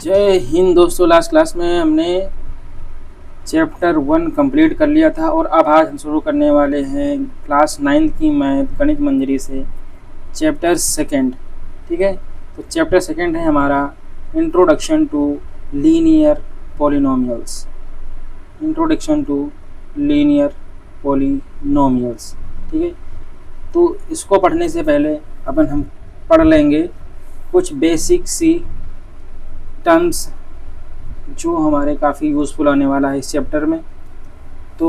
जय हिंद दोस्तों। Last class में हमने चैप्टर 1 कंप्लीट कर लिया था और अब आज हम शुरू करने वाले हैं क्लास 9 की मैथ गणित मंजरी से चैप्टर 2। ठीक है, तो चैप्टर 2 है हमारा introduction to linear polynomials. Introduction to linear polynomials. ठीक है, तो इसको पढ़ने से पहले अपन हम पढ़ लेंगे कुछ बेसिक सी टर्म्स जो हमारे काफ़ी यूज़फुल आने वाला है इस चैप्टर में। तो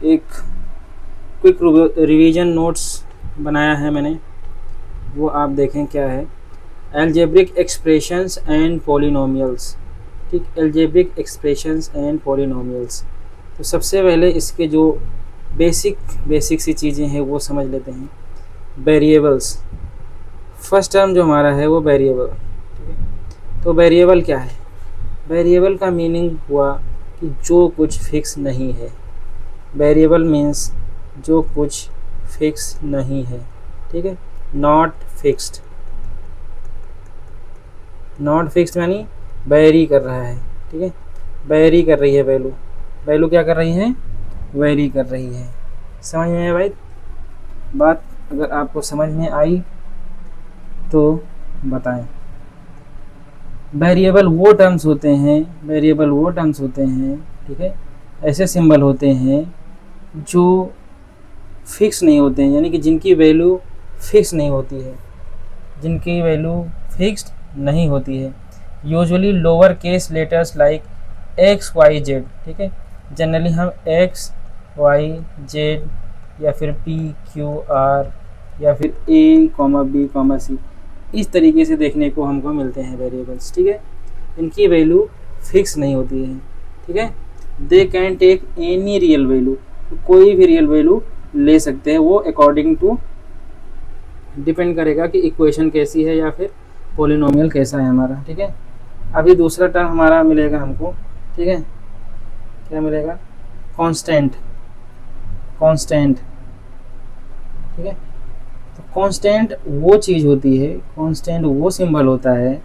एक क्विक रिवीजन नोट्स बनाया है मैंने, वो आप देखें क्या है। Algebraic expressions and polynomials. ठीक, एल्जेब्रिक एक्सप्रेशंस एंड पॉलिनोमियल्स। तो सबसे पहले इसके जो बेसिक सी चीज़ें हैं वो समझ लेते हैं। वेरिएबल्स, फर्स्ट टर्म जो हमारा है वो वेरिएबल। ठीक है, तो वेरिएबल क्या है? वेरिएबल का मीनिंग हुआ कि जो कुछ फिक्स नहीं है। वेरिएबल मीन्स जो कुछ फिक्स नहीं है। ठीक है, नॉट फिक्स्ड। नॉट फिक्स्ड यानी वेरी कर रहा है। ठीक है, वेरी कर रही है वैल्यू। वैल्यू क्या कर रही है? वेरी कर रही है। समझ में आया भाई बात? अगर आपको समझ में आई तो बताएं। वेरिएबल वो टर्म्स होते हैं, वेरिएबल वो टर्म्स होते हैं, ठीक है, ऐसे सिंबल होते हैं जो फिक्स नहीं होते हैं, यानी कि जिनकी वैल्यू फिक्स नहीं होती है, जिनकी वैल्यू फिक्स्ड नहीं होती है। Usually lower case letters like X Y Z. ठीक है, जनरली हम एक्स वाई जेड या फिर पी क्यू आर या फिर ए कॉमा बी कॉमा सी, इस तरीके से देखने को हमको मिलते हैं वेरिएबल्स। ठीक है, इनकी वैल्यू फिक्स नहीं होती है। ठीक है, they can take any real value, कोई भी रियल वैल्यू ले सकते हैं। वो अकॉर्डिंग टू डिपेंड करेगा कि इक्वेशन कैसी है या फिर पॉलिनोमियल कैसा है हमारा। ठीक है, अभी दूसरा टर्म हमारा मिलेगा हमको। ठीक है, क्या मिलेगा? कांस्टेंट। कांस्टेंट, ठीक है, तो कांस्टेंट वो चीज़ होती है, कांस्टेंट वो सिंबल होता है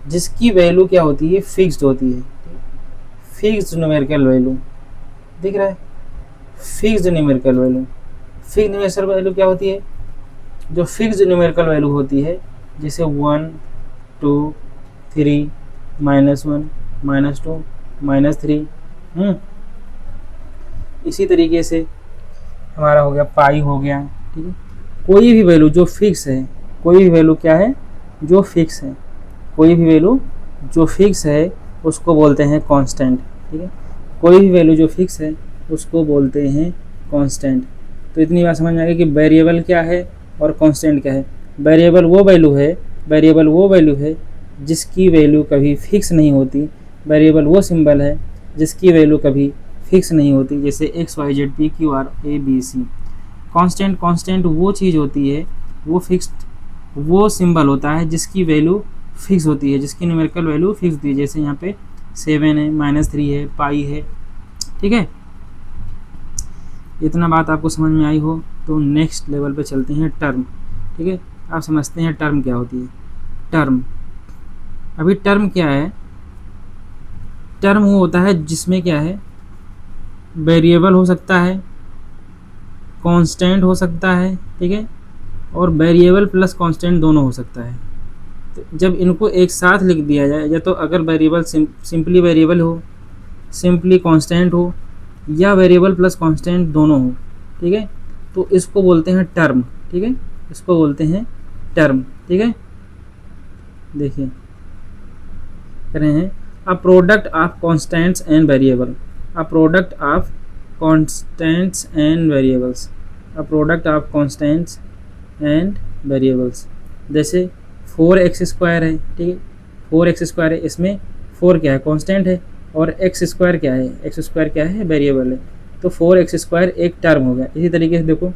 जिसकी वैल्यू क्या होती है? फिक्स्ड होती है। फिक्स्ड न्यूमेरिकल वैल्यू दिख रहा है? Fixed numerical value. Fixed numerical value क्या होती है? जो फिक्स्ड न्यूमेरिकल वैल्यू होती है, जैसे 1 2 3 -1 -2 -3। इसी तरीके से हमारा हो गया पाई हो गया। ठीक है, कोई भी वैल्यू जो फिक्स है, कोई भी वैल्यू क्या है? जो फिक्स है। कोई भी वैल्यू जो फिक्स है उसको बोलते हैं कांस्टेंट। ठीक है, कोई भी वैल्यू जो फिक्स है उसको बोलते हैं कांस्टेंट। तो इतनी बात समझ में आ गई कि वेरिएबल क्या है और कांस्टेंट क्या है। वेरिएबल वो वैल्यू है, वेरिएबल वो वैल्यू है जिसकी वैल्यू कभी फिक्स नहीं होती। वेरिएबल वो सिंबल है जिसकी वैल्यू कभी फिक्स नहीं होती, जैसे X Y Z P Q R A B C. Constant वो चीज़ होती है, वो फिक्स्ड वो सिंबल होता है जिसकी वैल्यू फिक्स होती है, जिसकी न्यूमेरिकल वैल्यू फिक्स दी है। जैसे यहाँ पे 7 है, -3 है, पाई है। ठीक है, इतना बात आपको समझ में आई हो तो नेक्स्ट लेवल पे चलते हैं, टर्म। ठीक है, आप समझते हैं टर्म क्या होती है। टर्म, अभी टर्म क्या है? टर्म वो होता है जिसमें क्या है? वेरिएबल हो सकता है, कांस्टेंट हो सकता है, ठीक है, और वेरिएबल प्लस कांस्टेंट दोनों हो सकता है। तो जब इनको एक साथ लिख दिया जाए, या तो अगर वेरिएबल सिंपली वेरिएबल हो, सिंपली कांस्टेंट हो, या वेरिएबल प्लस कांस्टेंट दोनों हो, ठीक है, तो इसको बोलते हैं टर्म। ठीक है, इसको बोलते हैं टर्म। ठीक है, देखिए कह रहे हैं a product of constants and variable. A product of constants and variables. A product of constants and variables. जैसे 4x² है। ठीक है, 4x² है, इसमें 4 क्या है? कांस्टेंट है, और x² क्या है? x² क्या है? वेरिएबल है। तो 4x² एक टर्म हो गया। इसी तरीके से देखो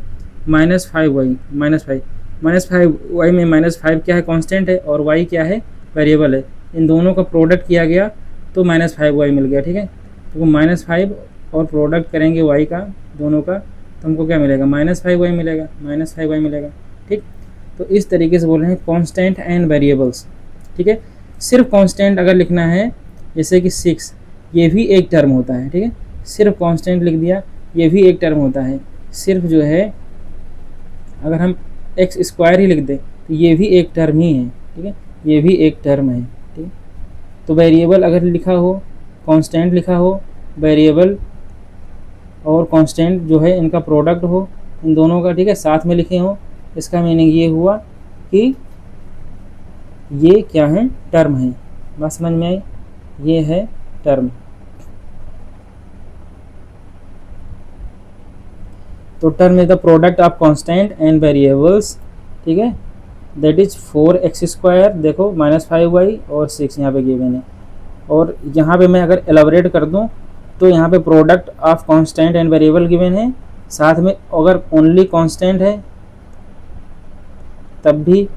-5y -5y में -5 क्या है? कांस्टेंट है, और y क्या है? वेरिएबल है। इन दोनों का प्रोडक्ट किया गया तो -5y मिल गया। ठीक है, तो -5 और प्रोडक्ट करेंगे y का, दोनों का, तो हमको क्या मिलेगा? -5y मिलेगा, -5y मिलेगा। ठीक, तो इस तरीके से बोल रहे हैं कांस्टेंट एंड वेरिएबल्स। ठीक है, सिर्फ कांस्टेंट अगर लिखना है जैसे कि 6, ये भी एक टर्म होता है, ठीक है। सिर्फ कांस्टेंट लिख दिया, ये भी एक टर्म होता है। सिर्फ जो है अगर हम एक्स स्क्वायर ही लिख दें तो ये भी एक टर्म ही है, ठीक है, ये भी एक टर्म है, ठीक है। तो वेरिएबल अगर लिखा हो, कांस्टेंट लिखा हो, वेरिएबल और कांस्टेंट जो है इनका प्रोडक्ट हो, इन दोनों का, ठीक है, साथ में लिखे हो, इसका मीनिंग ये हुआ कि ये क्या है, टर्म है। बात समझ में आई, ये है टर्म। तो term is the product of constant and variables, ठीक है, दैट इज 4x², देखो -5y और 6 यहाँ पे गिवन है। और यहाँ पे मैं अगर एलाबोरेट कर दूँ तो यहाँ पे product of constant and variable given है, साथ में अगर ओनली कांस्टेंट है तब भी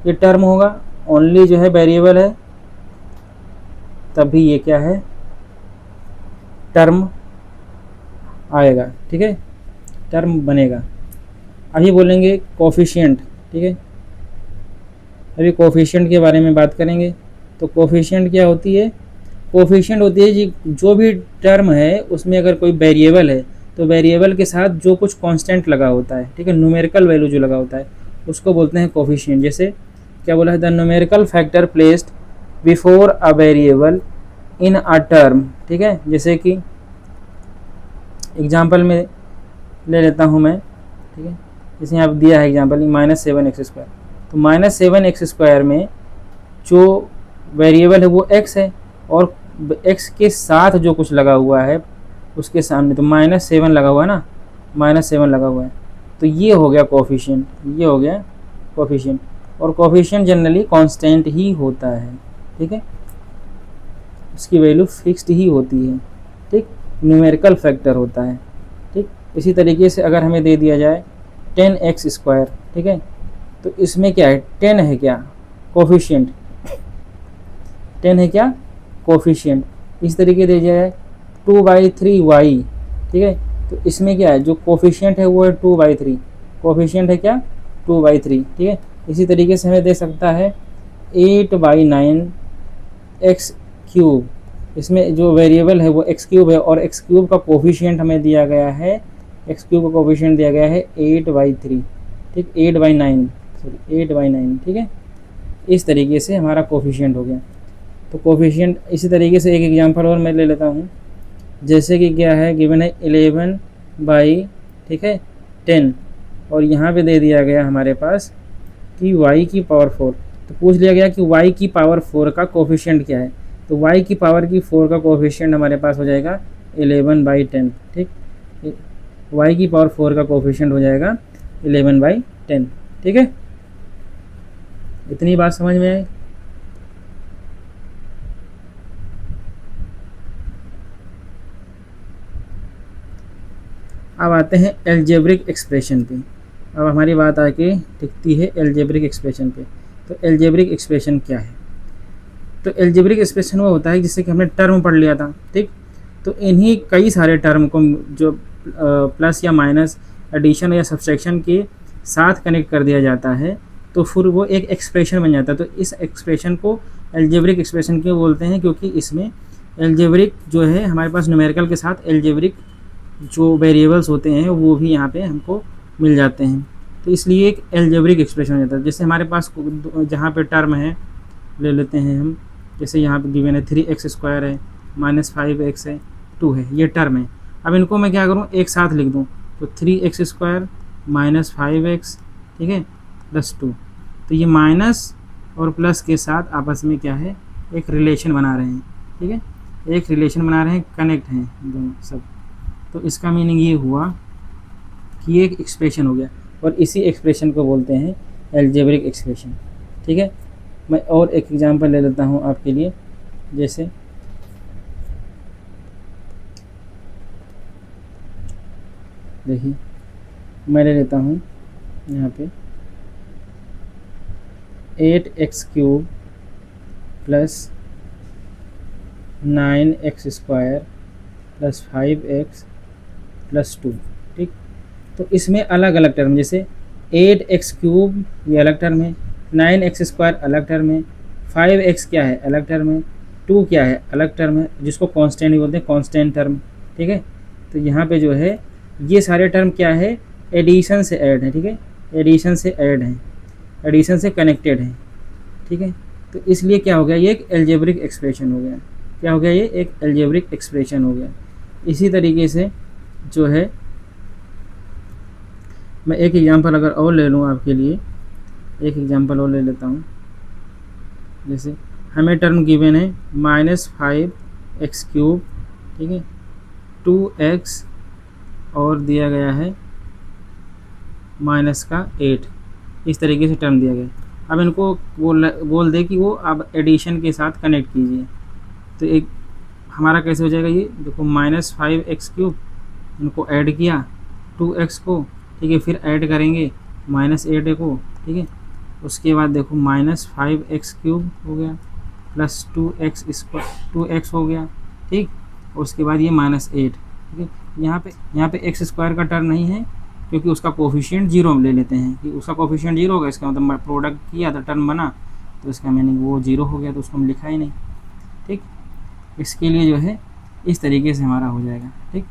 ये टर्म होगा, ओनली जो है वेरिएबल है तब भी ये क्या है, टर्म आएगा, ठीक है, टर्म बनेगा। अभी बोलेंगे कोफिशिएंट, ठीक है, अभी कोफिशिएंट के बारे में बात करेंगे। तो कोफिशिएंट क्या होती है, कोफिशिएंट होती है जी जो भी टर्म है उसमें अगर कोई वेरिएबल है तो वेरिएबल के साथ जो कुछ कांस्टेंट लगा होता है, ठीक है, न्यूमेरिकल वैल्यू जो लगा होता है उसको बोलते हैं कोफिशिएंट। जैसे क्या बोला है, the numerical factor placed before a variable in a term, ठीक है। जैसे कि एग्जांपल में ले लेता हूँ मैं, ठीक है, जैसे यहाँ दिया है एग्जांपल -7x², तो -7x² में जो वेरिएबल है वो x है और x के साथ जो कुछ लगा हुआ है उसके सामने, तो -7 लगा हुआ है ना, -7 लगा हुआ है, तो ये हो गया कोफिशिएंट, ये हो गया कोफिशिएंट। और कोफिशिएंट जनरली कांस्टेंट ही होता है, ठीक है, उसकी वैल्यू फिक्स्ड ही होती है, ठीक, न्यूमेरिकल फैक्टर होता है, ठीक। इसी तरीके से अगर हमें दे दिया जाए 10x², ठीक है, तो इसमें क्या है, 10 है क्या, कोफिशिएंट, 10 है क्या, कोफिशिएंट। इस तरीके दे दिया जाए 2/3y, ठीक है, तो इसमें क्या है, जो कोफिशिएंट है वो है 2/3, कोफिशिएंट है क्या, 2/3, ठीक है। इसी तरीके से हमें दे सकता है 8/9x³, इसमें जो वेरिएबल है वो x³ है और x³ का कोफिशिएंट हमें दिया गया है, x³ का कोफिशिएंट दिया गया है 8/3, ठीक, 8/9, सॉरी 8/9, ठीक है। इस तरीके से हमारा कोफिशिएंट हो गया। तो कोफिशिएंट इसी तरीके से एक एग्जांपल और मैं ले लेता हूँ, जैसे कि क्या है, गिवन है 11/, ठीक है, 10, और यहाँ पे दे दिया गया हमारे पास कि y की पावर 4, तो पूछ लिया गया कि y की पावर 4 का कोफिशिएंट क्या है, तो y की पावर की 4 का कोफिशिएंट हमारे पास हो जाएगा 11/10, ठीक, y की पावर 4 का कोफिशिएंट हो जाएगा 11/10, ठीक है। इतनी बात समझ में आई। अब आते हैं एल्जेब्रिक एक्सप्रेशन पे। अब हमारी बात आके टिकती है एल्जेब्रिक एक्सप्रेशन पे। तो एल्जेब्रिक एक्सप्रेशन क्या है, तो एल्जेब्रिक एक्सप्रेशन वो होता है जिससे कि हमने टर्म पढ़ लिया था, ठीक, तो इन्हीं कई सारे टर्म को जो प्लस या माइनस, एडिशन या सब्सट्रैक्शन के साथ कनेक्ट कर दिया जाता है तो फिर वो एक एक्सप्रेशन बन जाता है। तो इस एक्सप्रेशन को एल्जेब्रिक एक्सप्रेशन क्यों बोलते हैं, क्योंकि इसमें एल्जेब्रिक जो है हमारे पास न्यूमेरिकल के साथ एल्जेब्रिक जो वेरिएबल्स होते हैं वो भी यहाँ पे हमको मिल जाते हैं, तो इसलिए एक एल्जेब्रिक एक्सप्रेशन हो जाता है। जैसे हमारे पास जहाँ पे टर्म है ले लेते हैं हम, जैसे यहाँ पे गिवन है 3x² है, -5x है, 2 है, ये टर्म है। अब इनको मैं क्या करूँ, एक साथ लिख दूँ, तो 3x² -5x, ठीक है, +2, तो ये माइनस और प्लस के साथ आपस में क्या है, एक रिलेशन बना रहे हैं, ठीक है, एक रिलेशन बना रहे हैं, कनेक्ट हैं दोनों सब। तो इसका मीनिंग ये हुआ कि ये एक एक्सप्रेशन हो गया और इसी एक्सप्रेशन को बोलते हैं एल्जेब्रिक एक्सप्रेशन, ठीक है। मैं और एक एग्जांपल ले लेता हूँ आपके लिए, जैसे देखिए मैं ले लेता हूँ यहाँ पे 8x³ + 9x² + 5x + 2, ठीक। तो इसमें अलग अलग टर्म, जैसे 8x³ ये अलग टर्म है, 9x² अलग टर्म है, 5x क्या है, अलग टर्म है, 2 क्या है, अलग टर्म है, जिसको कांस्टेंट भी बोलते हैं, कांस्टेंट टर्म, ठीक है। तो यहाँ पे जो है ये सारे टर्म क्या है, एडिशन से ऐड है, ठीक है, एडिशन से ऐड है, एडिशन से कनेक्टेड है, ठीक है। तो इसलिए क्या हो गया, ये एक एल्जेब्रिक एक्सप्रेशन हो गया। क्या हो गया, ये एक एल्जेब्रिक एक्सप्रेशन हो गया। इसी तरीके से जो है, मैं एक एग्जांपल अगर और ले लूँ आपके लिए, एक एग्जांपल और ले लेता हूँ। जैसे हमें टर्म गिवन है -5x3, ठीक है, 2x और दिया गया है -8, इस तरीके से टर्म दिया गया। अब इनको बोल दे कि वो अब एडिशन के साथ कनेक्ट कीजिए, तो एक हमारा कैसे हो जाएगा, ये देखो -5x3, इनको ऐड किया 2x को, ठीक है, फिर ऐड करेंगे -8 को, ठीक है, उसके बाद देखो -5x3 हो गया प्लस 2x हो गया, ठीक, उसके बाद ये -8, ठीक है। यहाँ पे x स्क्वायर का टर्म नहीं है क्योंकि उसका कोफिशिएंट 0 ले लेते हैं कि उसका कोफिशिएंट 0 होगा, इसका मतलब प्रोडक्ट किया तो टर्म बना, तो इसका मीनिंग वो 0 हो गया, तो उसको हम लिखा ही नहीं, ठीक। इसके लिए जो है इस तरीके से हमारा हो जाएगा, ठीक।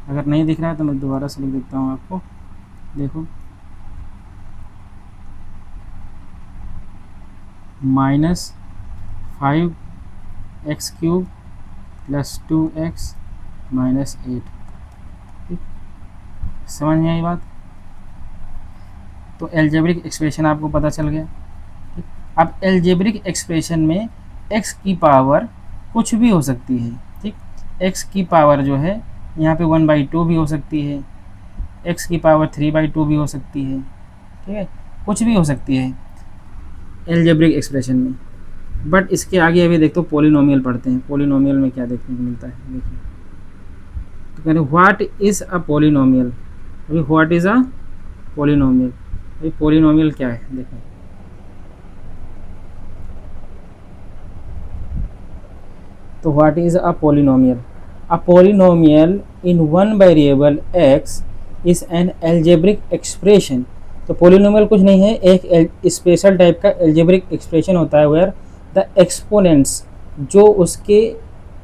अगर नहीं दिख रहा है तो मैं दोबारा से लिख देता हूँ आपको, देखो -5x3 प्लस 2x -8, ठीक, समझ में आई बात। तो एल्जेब्रिक एक्सप्रेशन आपको पता चल गया, ठीक। अब एल्जेब्रिक एक्सप्रेशन में x की पावर कुछ भी हो सकती है, ठीक। x की पावर जो है यहाँ पे 1/2 भी हो सकती है, x की पावर 3/2 भी हो सकती है, ठीक है, कुछ भी हो सकती है एल्जेब्रिक एक्सप्रेशन में। बट इसके आगे अभी देखो पॉलिनोमियल पढ़ते हैं, पॉलिनोमियल में क्या देखने को मिलता है, देखिए। तो कह रहे व्हाट इज़ अ पॉलिनोमियल, अभी व्हाट इज़ अ पॉलिनोमियल, अभी पॉलिनोमियल क्या है देखो। तो what is a polynomial, a polynomial in one variable x is an algebraic expression. तो पॉलिनोमियल कुछ नहीं है, एक स्पेशल टाइप का एल्जेब्रिक एक्सप्रेशन होता है वेयर द एक्सपोनेंट्स, जो उसके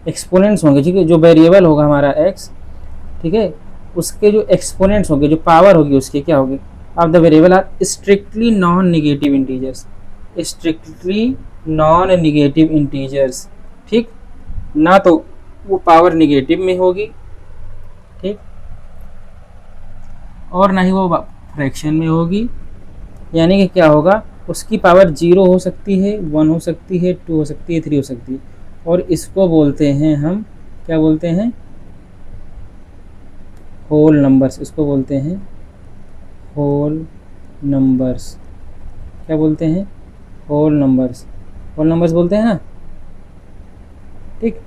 एक्सपोनेंट्स होंगे, ठीक है, जो वेरिएबल होगा हमारा x, ठीक है, उसके जो एक्सपोनेंट्स होंगे, जो पावर होगी उसके क्या होगी, अब the variable are strictly non negative integers, strictly non negative integers, ठीक, ना तो वो पावर निगेटिव में होगी, ठीक, और ना ही वो फ्रैक्शन में होगी, यानी कि क्या होगा, उसकी पावर 0 हो सकती है, 1 हो सकती है, 2 हो सकती है, 3 हो सकती है, और इसको बोलते हैं हम, क्या बोलते हैं, होल नंबर्स, इसको बोलते हैं होल नंबर्स, क्या बोलते हैं, होल नंबर्स, होल नंबर्स बोलते हैं ना, ठीक।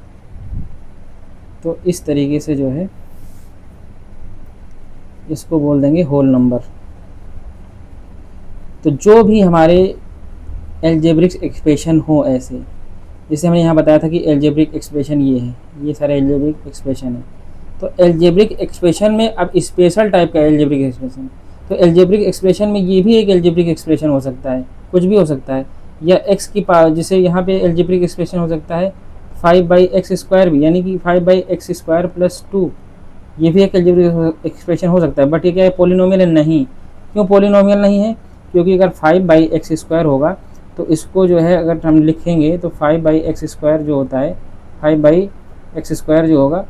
तो इस तरीके से जो है इसको बोल देंगे होल नंबर। तो जो भी हमारे एल्जेब्रिक एक्सप्रेशन हो ऐसे, जैसे हमने यहाँ बताया था कि एल्जेब्रिक एक्सप्रेशन ये है, ये सारे एल्जेब्रिक एक्सप्रेशन है। तो एल्जेब्रिक एक्सप्रेशन में अब स्पेशल टाइप का एल्जेब्रिक एक्सप्रेशन, तो एल्जेब्रिक एक्सप्रेशन में ये भी एक एल्जेब्रिक एक्सप्रेशन हो सकता है, कुछ भी हो सकता है, या x की पावर, जैसे यहाँ पे एल्जेब्रिक एक्सप्रेशन हो सकता है 5/x² भी, यानी कि 5/x² प्लस 2, ये भी एक एल्जेब्रिक एक्सप्रेशन हो सकता है। बट ये क्या है, पॉलिनोमियल नहीं। क्यों पॉलिनोमियल नहीं है, क्योंकि अगर 5/x² होगा तो इसको जो है अगर हम लिखेंगे तो 5/x² जो होता है, 5/x² जो होगा,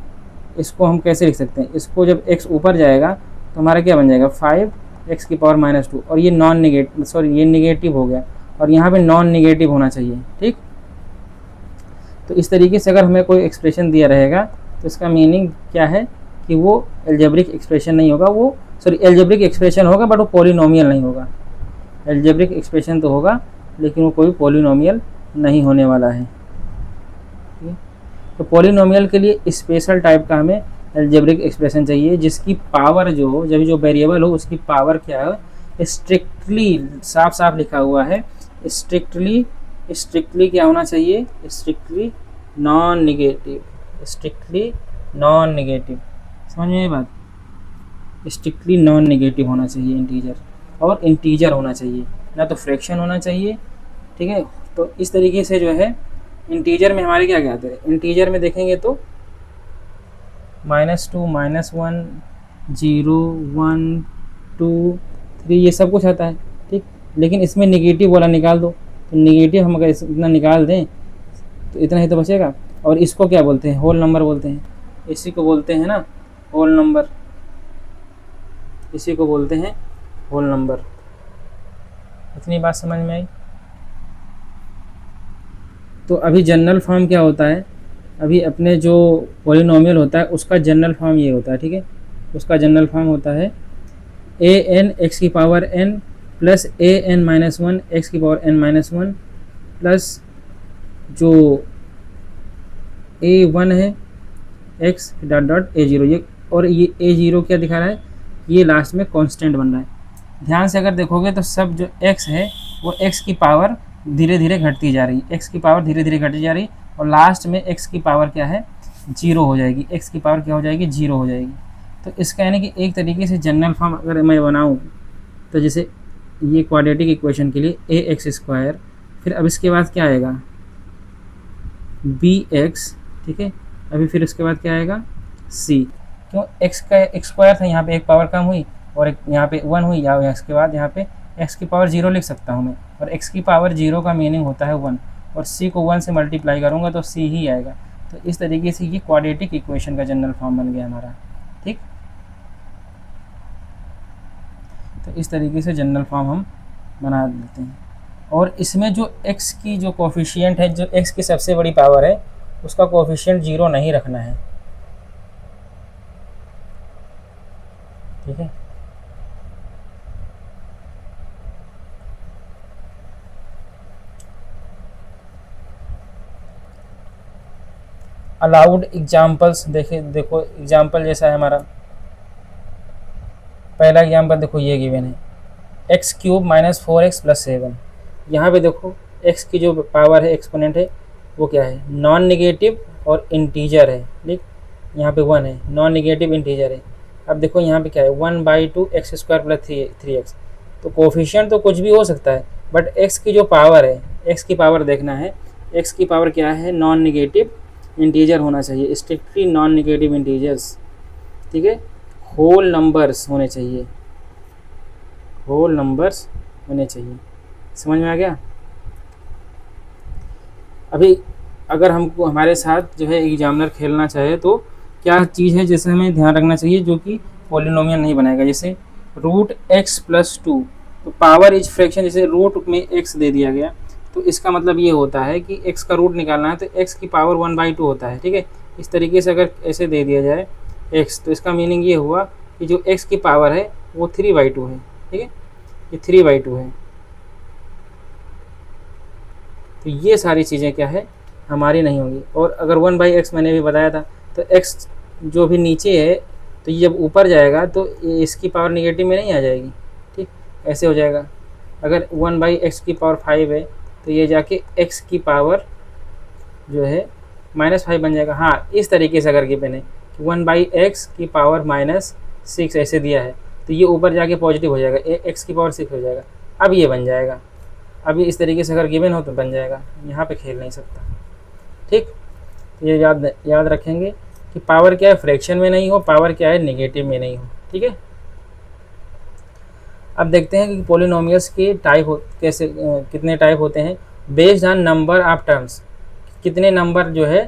इसको हम कैसे लिख सकते हैं, इसको जब x ऊपर जाएगा तो हमारा क्या बन जाएगा 5x⁻², और ये नॉन निगेटिव, सॉरी ये निगेटिव हो गया, और यहाँ पे नॉन निगेटिव होना चाहिए, ठीक। तो इस तरीके से अगर हमें कोई एक्सप्रेशन दिया रहेगा तो इसका मीनिंग क्या है कि वो एल्जेब्रिक एक्सप्रेशन नहीं होगा, वो सॉरी एल्जेब्रिक एक्सप्रेशन होगा बट वो पॉलिनोमियल नहीं होगा। एल्जेब्रिक एक्सप्रेशन तो होगा लेकिन वो कोई पॉलिनोमियल नहीं होने वाला है। तो पॉलिनोमियल के लिए स्पेशल टाइप का हमें एल्जेब्रिक एक्सप्रेशन चाहिए जिसकी पावर जो हो, जब जो वेरिएबल हो उसकी पावर क्या है, स्ट्रिक्टली, साफ साफ लिखा हुआ है, स्ट्रिक्टली क्या होना चाहिए, strictly non negative, strictly non negative, समझ में ये बात, स्ट्रिक्टली नॉन निगेटिव होना चाहिए इंटीजर, और इंटीजर होना चाहिए, ना तो फ्रैक्शन होना चाहिए, ठीक है। तो इस तरीके से जो है इंटीजर में हमारे क्या क्या आते हैं, इंटीजर में देखेंगे तो -2 -1 0 1 2 3 ये सब कुछ आता है, ठीक। लेकिन इसमें निगेटिव वाला निकाल दो, तो निगेटिव हम अगर इतना निकाल दें तो इतना ही तो बचेगा। और इसको क्या बोलते हैं, होल नंबर बोलते हैं, इसी को बोलते हैं ना होल नंबर, इसी को बोलते हैं होल नंबर। इतनी बात समझ में आई। तो अभी जनरल फॉर्म क्या होता है, अभी अपने जो पॉलिनोमियल होता है उसका जनरल फॉर्म ये होता है, ठीक है। उसका जनरल फॉर्म होता है an x की power n plus an-1 x की पावर n-1 प्लस जो a1 है x डॉट डॉट a0, ये और ये a0 क्या दिखा रहा है, ये लास्ट में कांस्टेंट बन रहा है। ध्यान से अगर देखोगे तो सब जो x है वो x की पावर धीरे धीरे घटती जा रही है, x की पावर धीरे धीरे घटती जा रही है और लास्ट में x की पावर क्या है, 0 हो जाएगी, x की पावर क्या हो जाएगी, 0 हो जाएगी। तो इसका यानी कि एक तरीके से जनरल फॉर्म अगर मैं बनाऊं तो जैसे ये क्वाड्रेटिक इक्वेशन के लिए ax², फिर अब इसके बाद क्या आएगा bx, ठीक है। अभी फिर उसके बाद क्या आएगा c, क्यों x का x² था, यहाँ पे एक पावर कम हुई और एक यहाँ पे 1 हुई, या इसके बाद यहाँ पे x की पावर 0 लिख सकता हूँ मैं, और x की पावर 0 का मीनिंग होता है 1, और c को 1 से मल्टीप्लाई करूँगा तो c ही आएगा। तो इस तरीके से ये क्वाड्रेटिक इक्वेशन का जनरल फॉर्म बन गया हमारा, ठीक। तो इस तरीके से जनरल फॉर्म हम बना देते हैं। और इसमें जो x की जो कोफिशिएंट है, जो x की सबसे बड़ी पावर है, उसका कोफिशिएंट 0 नहीं रखना है, ठीक है। अलाउड एग्जाम्पल्स देखो एग्जाम्पल जैसा है हमारा पहला एग्जाम्पल, देखो ये गिवन है x³ - 4x + 7। यहाँ पे देखो x की जो पावर है, एक्सपोनेंट है, वो क्या है, नॉन नेगेटिव और इंटीजर है, ठीक। यहाँ पे 1 है, नॉन नेगेटिव इंटीजर है। अब देखो यहाँ पे क्या है, 1/2 x² + 3x। तो कोफिशिएंट तो कुछ भी हो सकता है, बट x की जो पावर है, x की पावर देखना है, x की पावर क्या है, नॉन नेगेटिव इंटीजर होना चाहिए, स्ट्रिक्टली नॉन नेगेटिव इंटीजर्स, ठीक है। होल नंबर्स होने चाहिए, होल नंबर्स होने चाहिए। समझ में आ गया। अभी अगर हमको हमारे साथ जो है एग्जामिनर खेलना चाहे तो क्या चीज़ है जैसे हमें ध्यान रखना चाहिए, जो कि पॉलिनोमियल नहीं बनाएगा। जैसे √x + 2, तो पावर इज फ्रैक्शन, जैसे रूट में x दे दिया गया, तो इसका मतलब ये होता है कि x का रूट निकालना है तो x की पावर 1/2 होता है, ठीक है। इस तरीके से अगर ऐसे दे दिया जाए x, तो इसका मीनिंग ये हुआ कि जो x की पावर है वो 3/2 है, ठीक है, ये 3/2 है। तो ये सारी चीज़ें क्या है, हमारी नहीं होंगी। और अगर 1/x मैंने भी बताया था, तो x जो भी नीचे है, तो ये जब ऊपर जाएगा तो इसकी पावर नेगेटिव में नहीं आ जाएगी, ठीक, ऐसे हो जाएगा। अगर 1/x की पावर 5 है तो ये जाके x की पावर जो है -5 बन जाएगा। हाँ, इस तरीके से अगर गिवन है कि 1/x की पावर -6 ऐसे दिया है, तो ये ऊपर जाके पॉजिटिव हो जाएगा, x की पावर 6 हो जाएगा। अब ये बन जाएगा, अभी इस तरीके से अगर गिवन हो तो बन जाएगा, यहाँ पे खेल नहीं सकता, ठीक। ये याद रखेंगे कि पावर क्या है, फ्रैक्शन में नहीं हो, पावर क्या है, नेगेटिव में नहीं हो, ठीक है। अब देखते हैं कि पॉलिनोमियल्स के टाइप कैसे कितने टाइप होते हैं। Based on number of terms, कितने नंबर जो है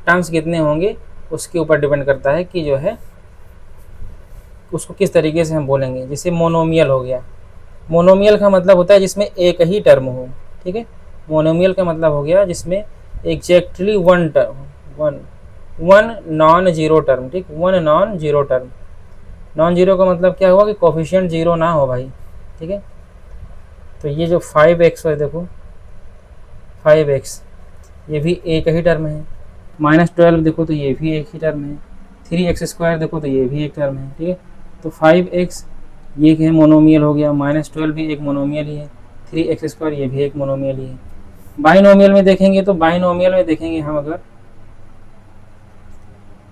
टर्म्स कितने होंगे उसके ऊपर डिपेंड करता है कि जो है उसको किस तरीके से हम बोलेंगे। जैसे मोनोमियल हो गया, मोनोमियल का मतलब होता है जिसमें एक ही टर्म हो, ठीक है। मोनोमियल का मतलब हो गया जिसमें exactly one non zero term, ठीक, one non zero term. Non zero का मतलब क्या हुआ कि कोफिशिएंट जीरो ना हो भाई, ठीक है। तो ये जो 5x है, देखो 5x ये भी एक ही टर्म है। -12 देखो तो ये भी एक ही टर्म है। 3x² देखो तो ये भी एक टर्म है, ठीक है। तो 5x ये है मोनोमियल हो गया, -12 भी एक मोनोमियल ही है, 3x² ये भी एक मोनोमियल ही है। बाइनोमियल में देखेंगे तो बाइनोमियल में देखेंगे हम अगर,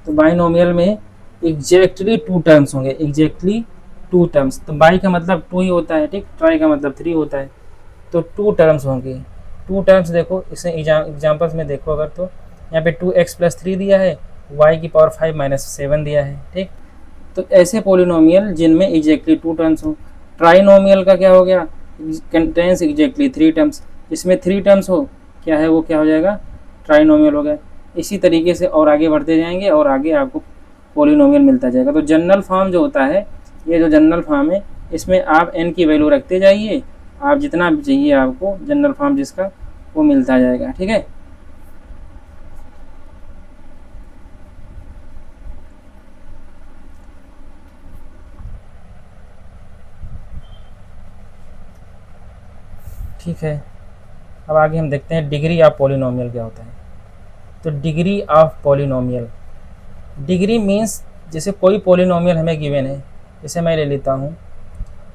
तो बाइनोमियल में एग्जैक्टली 2 टर्म्स होंगे, एग्जैक्टली 2 टर्म्स। तो बाई का मतलब 2 ही होता है, ठीक, ट्राई का मतलब 3 होता है, तो 2 टर्म्स होंगे। टू टर्म्स देखो, इसे एग्जाम्पल्स में देखो अगर, तो यहाँ पे 2x+3 दिया है, y⁵ दिया है, ठीक। तो ऐसे पोलिनोमियल जिनमें एग्जैक्टली टू टर्म्स हो। ट्राइनोमियल का क्या हो गया, कंटेंस एग्जैक्टली थ्री टर्म्स, इसमें थ्री टर्म्स हो, क्या है वो, क्या हो जाएगा, ट्राइनोमियल हो गया। इसी तरीके से और आगे बढ़ते जाएंगे और आगे आपको पोलिनोमियल मिलता जाएगा। तो जनरल फॉर्म जो होता है, ये जो जनरल फॉर्म है, इसमें आप n की वैल्यू रखते जाइए, आप जितना भी चाहिए आपको जनरल फॉर्म जिसका, वो मिलता जाएगा, ठीक है। ठीक है, अब आगे हम देखते हैं डिग्री ऑफ पोलिनोमियल क्या होता है। तो degree of polynomial, degree means जैसे कोई पोलिनोमियल हमें गिवन है, जैसे मैं ले लेता हूँ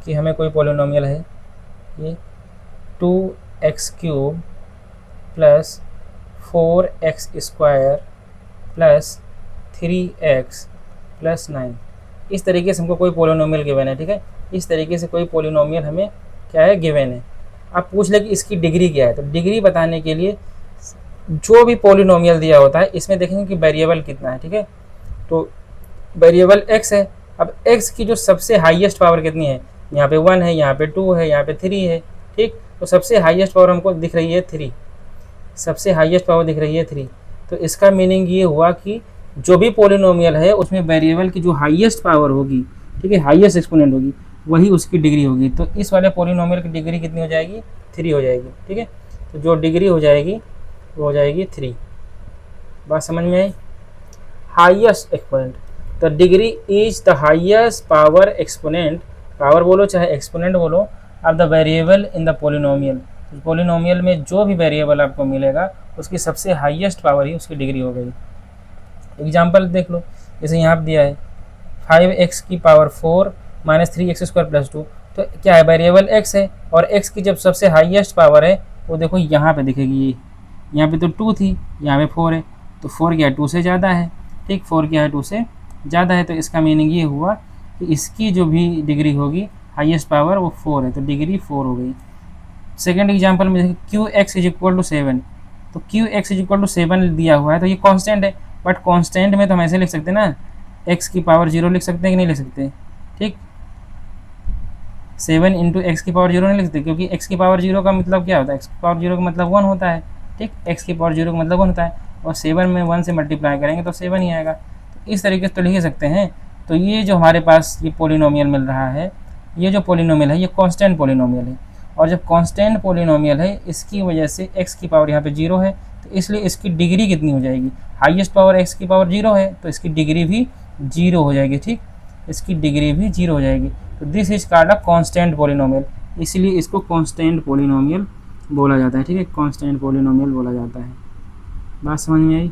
कि हमें कोई पोलिनोमियल है ये 2x³ plus 4x² plus 3x plus 9, इस तरीके से हमको कोई पोलिनोमियल गिवन है, ठीक है। इस तरीके से कोई पोलिनोमियल हमें क्या है, गिवन है। आप पूछ ले कि इसकी डिग्री क्या है, तो डिग्री बताने के लिए जो भी पोलिनोमियल दिया होता है इसमें देखेंगे कि वेरिएबल कितना है, ठीक है। तो वेरिएबल x है, अब x की जो सबसे हाईएस्ट पावर कितनी है, यहाँ पे 1 है, यहाँ पे 2 है, यहाँ पे 3 है, ठीक। तो सबसे हाईएस्ट पावर हमको दिख रही है 3, सबसे हाईएस्ट पावर दिख रही है 3। तो इसका मीनिंग ये हुआ कि जो भी पोलिनोमियल है उसमें वेरिएबल की जो हाईएस्ट पावर होगी, ठीक है, हाईएस्ट एक्सपोनेंट होगी, वही उसकी डिग्री होगी। तो इस वाले पोलिनोमियल की डिग्री कितनी हो जाएगी, 3 हो जाएगी, ठीक है। तो जो डिग्री हो जाएगी वो हो जाएगी 3। बात समझ में आई। Highest exponent, the degree is the highest power exponent, power बोलो चाहे एक्सपोनेंट बोलो, of the variable in the polynomial. Polynomial में जो भी वेरिएबल आपको मिलेगा उसकी सबसे हाईएस्ट पावर ही उसकी डिग्री हो गई। एग्जाम्पल देख लो, जैसे यहाँ पर दिया है 5x⁴ माइनस 3x² प्लस 2, तो क्या है, वेरिएबल x है और x की जब सबसे हाईएस्ट पावर है वो देखो यहाँ पे दिखेगी, ये यहाँ पे तो 2 थी, यहाँ पे 4 है, तो 4 क्या है, 2 से ज़्यादा है, ठीक, 4 क्या है, 2 से ज़्यादा है। तो इसका मीनिंग ये हुआ कि इसकी जो भी डिग्री होगी हाईएस्ट पावर वो 4 है, तो डिग्री 4 हो गई। सेकेंड एग्जाम्पल में देखिए Qx=7, तो Qx=7 दिया हुआ है, तो ये कॉन्स्टेंट है, बट कॉन्स्टेंट में तो हम ऐसे लिख सकते हैं ना, x⁻0 लिख सकते हैं कि नहीं लिख सकते, ठीक। 7 × x⁻0 नहीं लिख सकते, क्योंकि x⁻0 का मतलब क्या होता है, x⁻0 का मतलब 1 होता है, ठीक, x⁻0 का मतलब 1 होता है, और 7 में 1 से मल्टीप्लाई करेंगे तो 7 ही आएगा। तो इस तरीके से तो लिख सकते हैं। तो ये जो हमारे पास ये पोलिनोमियल मिल रहा है, ये जो पोलिनोमियल है ये कांस्टेंट पोलिनोमियल है, और जब कांस्टेंट पोलिनोमियल है इसकी वजह से x की पावर यहाँ पे 0 है, तो इसलिए इसकी डिग्री कितनी हो जाएगी, हाईएस्ट पावर x की पावर 0 है, तो इसकी डिग्री भी 0 हो जाएगी, ठीक, इसकी डिग्री भी 0 हो जाएगी। तो this is called a constant polynomial, इसलिए इसको कांस्टेंट पोलिनोमियल बोला जाता है, ठीक है, कांस्टेंट पोलिनोमियल बोला जाता है। बात समझ में आई।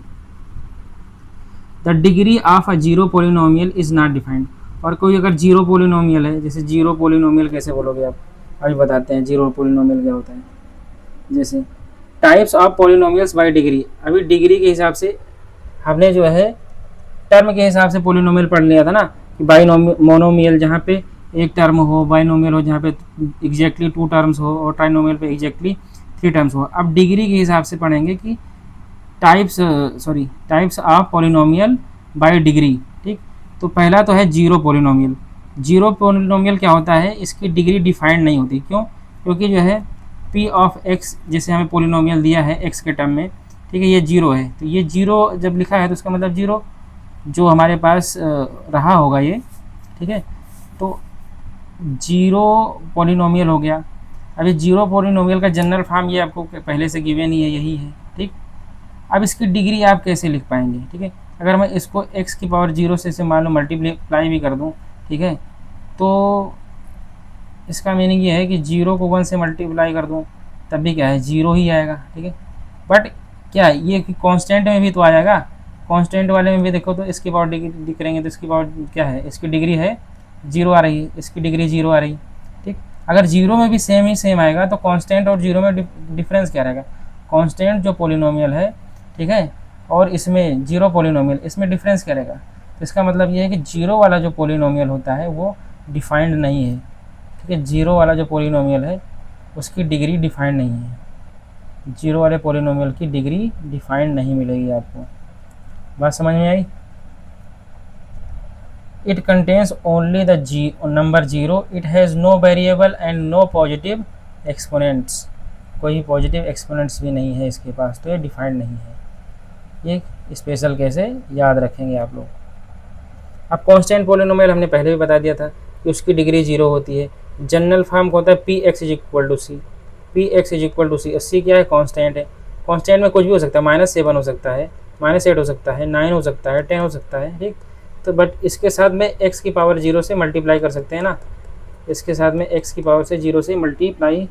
The degree of a zero polynomial is not defined, और कोई अगर जीरो पोलिनोमियल है, जैसे जीरो पोलिनोमियल कैसे बोलोगे आप, अभी बताते हैं जीरो पोलिनोमियल क्या होता है। जैसे types of polynomials bye degree, अभी डिग्री के हिसाब से हमने जो है टर्म के हिसाब से पोलिनोमियल पढ़ लिया था ना, कि बाइनोमियल जहाँ पे एक टर्म हो, बाइनोमियल हो जहाँ पे एग्जैक्टली 2 टर्म्स हो, और ट्राइनोमियल पे एग्जैक्टली 3 टर्म्स हो। अब डिग्री के हिसाब से पढ़ेंगे कि types of polynomial bye degree, ठीक। तो पहला तो है जीरो पोलिनोमियल। जीरो पोलिनोमियल क्या होता है, इसकी डिग्री डिफाइंड नहीं होती, क्यों, क्योंकि जो है p ऑफ x जैसे हमें पोलिनोमियल दिया है x के टर्म में, ठीक है, ये 0 है, तो ये 0 जब लिखा है तो उसका मतलब 0 जो हमारे पास रहा होगा ये, ठीक है। तो जीरो पोलिनोमियल हो गया। अभी जीरो पोलिनोमियल का जनरल फॉर्म ये आपको पहले से गिवन ही है, यही है, ठीक। अब इसकी डिग्री आप कैसे लिख पाएंगे, ठीक है, अगर मैं इसको x की पावर 0 से मान लो मल्टीप्लाई भी कर दूं, ठीक है, तो इसका मीनिंग ये है कि 0 को 1 से मल्टीप्लाई कर दूं तब भी क्या है, 0 ही आएगा, ठीक है। बट क्या ये कि कांस्टेंट में भी तो आ जाएगा, कांस्टेंट वाले में भी देखो तो इसकी पावर डिग्री करेंगे तो इसकी पावर क्या है, इसकी डिग्री है 0 आ रही है, इसकी डिग्री 0 आ रही है, ठीक। अगर 0 में भी सेम आएगा तो कांस्टेंट और 0 में डिफरेंस क्या रहेगा, कांस्टेंट जो पोलिनोमियल है, ठीक है, और इसमें जीरो पोलिनोमियल, इसमें डिफरेंस क्या रहेगा। तो इसका मतलब ये है कि जीरो वाला जो पोलिनोमियल होता है वो डिफाइंड नहीं है, ठीक है, जीरो वाला जो पोलिनोमियल है उसकी डिग्री डिफाइंड नहीं है। जीरो वाले पॉलिनोमियल की डिग्री डिफाइंड नहीं मिलेगी आपको। बात समझ में आई? It contains only the number zero, it has no variable and no positive exponents, कोई पॉजिटिव एक्सपोनेंट्स भी नहीं है इसके पास, तो ये डिफाइंड नहीं है। ये स्पेशल कैसे याद रखेंगे आप लोग। अब कांस्टेंट पॉलिनोमियल हमने पहले भी बता दिया था कि उसकी डिग्री जीरो होती है। जनरल फॉर्म का होता है P x is equal to c, p x is equal to c. C क्या है? कांस्टेंट है। कांस्टेंट में कुछ भी हो सकता है, -7 हो सकता है, -8 हो सकता है, 9 हो सकता है, 10 हो सकता है, ठीक। तो बट इसके साथ में एक्स की पावर 0 से मल्टीप्लाई कर सकते हैं ना, इसके साथ में एक्स की पावर से 0 से मल्टीप्लाई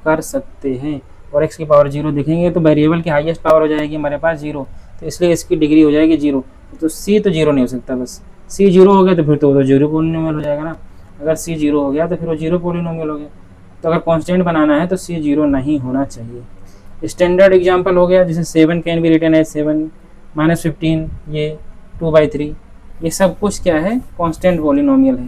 कर सकते हैं। और एक्स की पावर 0 देखेंगे तो वेरिएबल की हाईएस्ट पावर हो जाएगी हमारे पास 0, तो इसलिए इसकी डिग्री हो जाएगी 0। तो सी तो 0 नहीं हो सकता, बस सी 0 हो गया तो फिर तो 0 पॉलिनोमियल हो जाएगा ना। अगर सी 0 हो गया तो फिर वो 0 पॉलिनोमियल हो गया। तो अगर कांस्टेंट बनाना है तो सी 0 नहीं होना चाहिए। स्टैंडर्ड एग्जांपल हो गया जैसे 7 कैन बी रिटन एज 7, -15, ये 2/3, ये सब कुछ क्या है? कांस्टेंट पॉलिनोमियल है।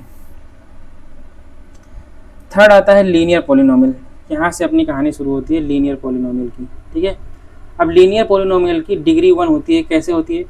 थर्ड आता है लीनियर पॉलिनोमियल। यहाँ से अपनी कहानी शुरू होती है लीनियर पॉलिनोमियल की, ठीक है। अब लीनियर पॉलिनोमियल की डिग्री 1 होती है। कैसे होती है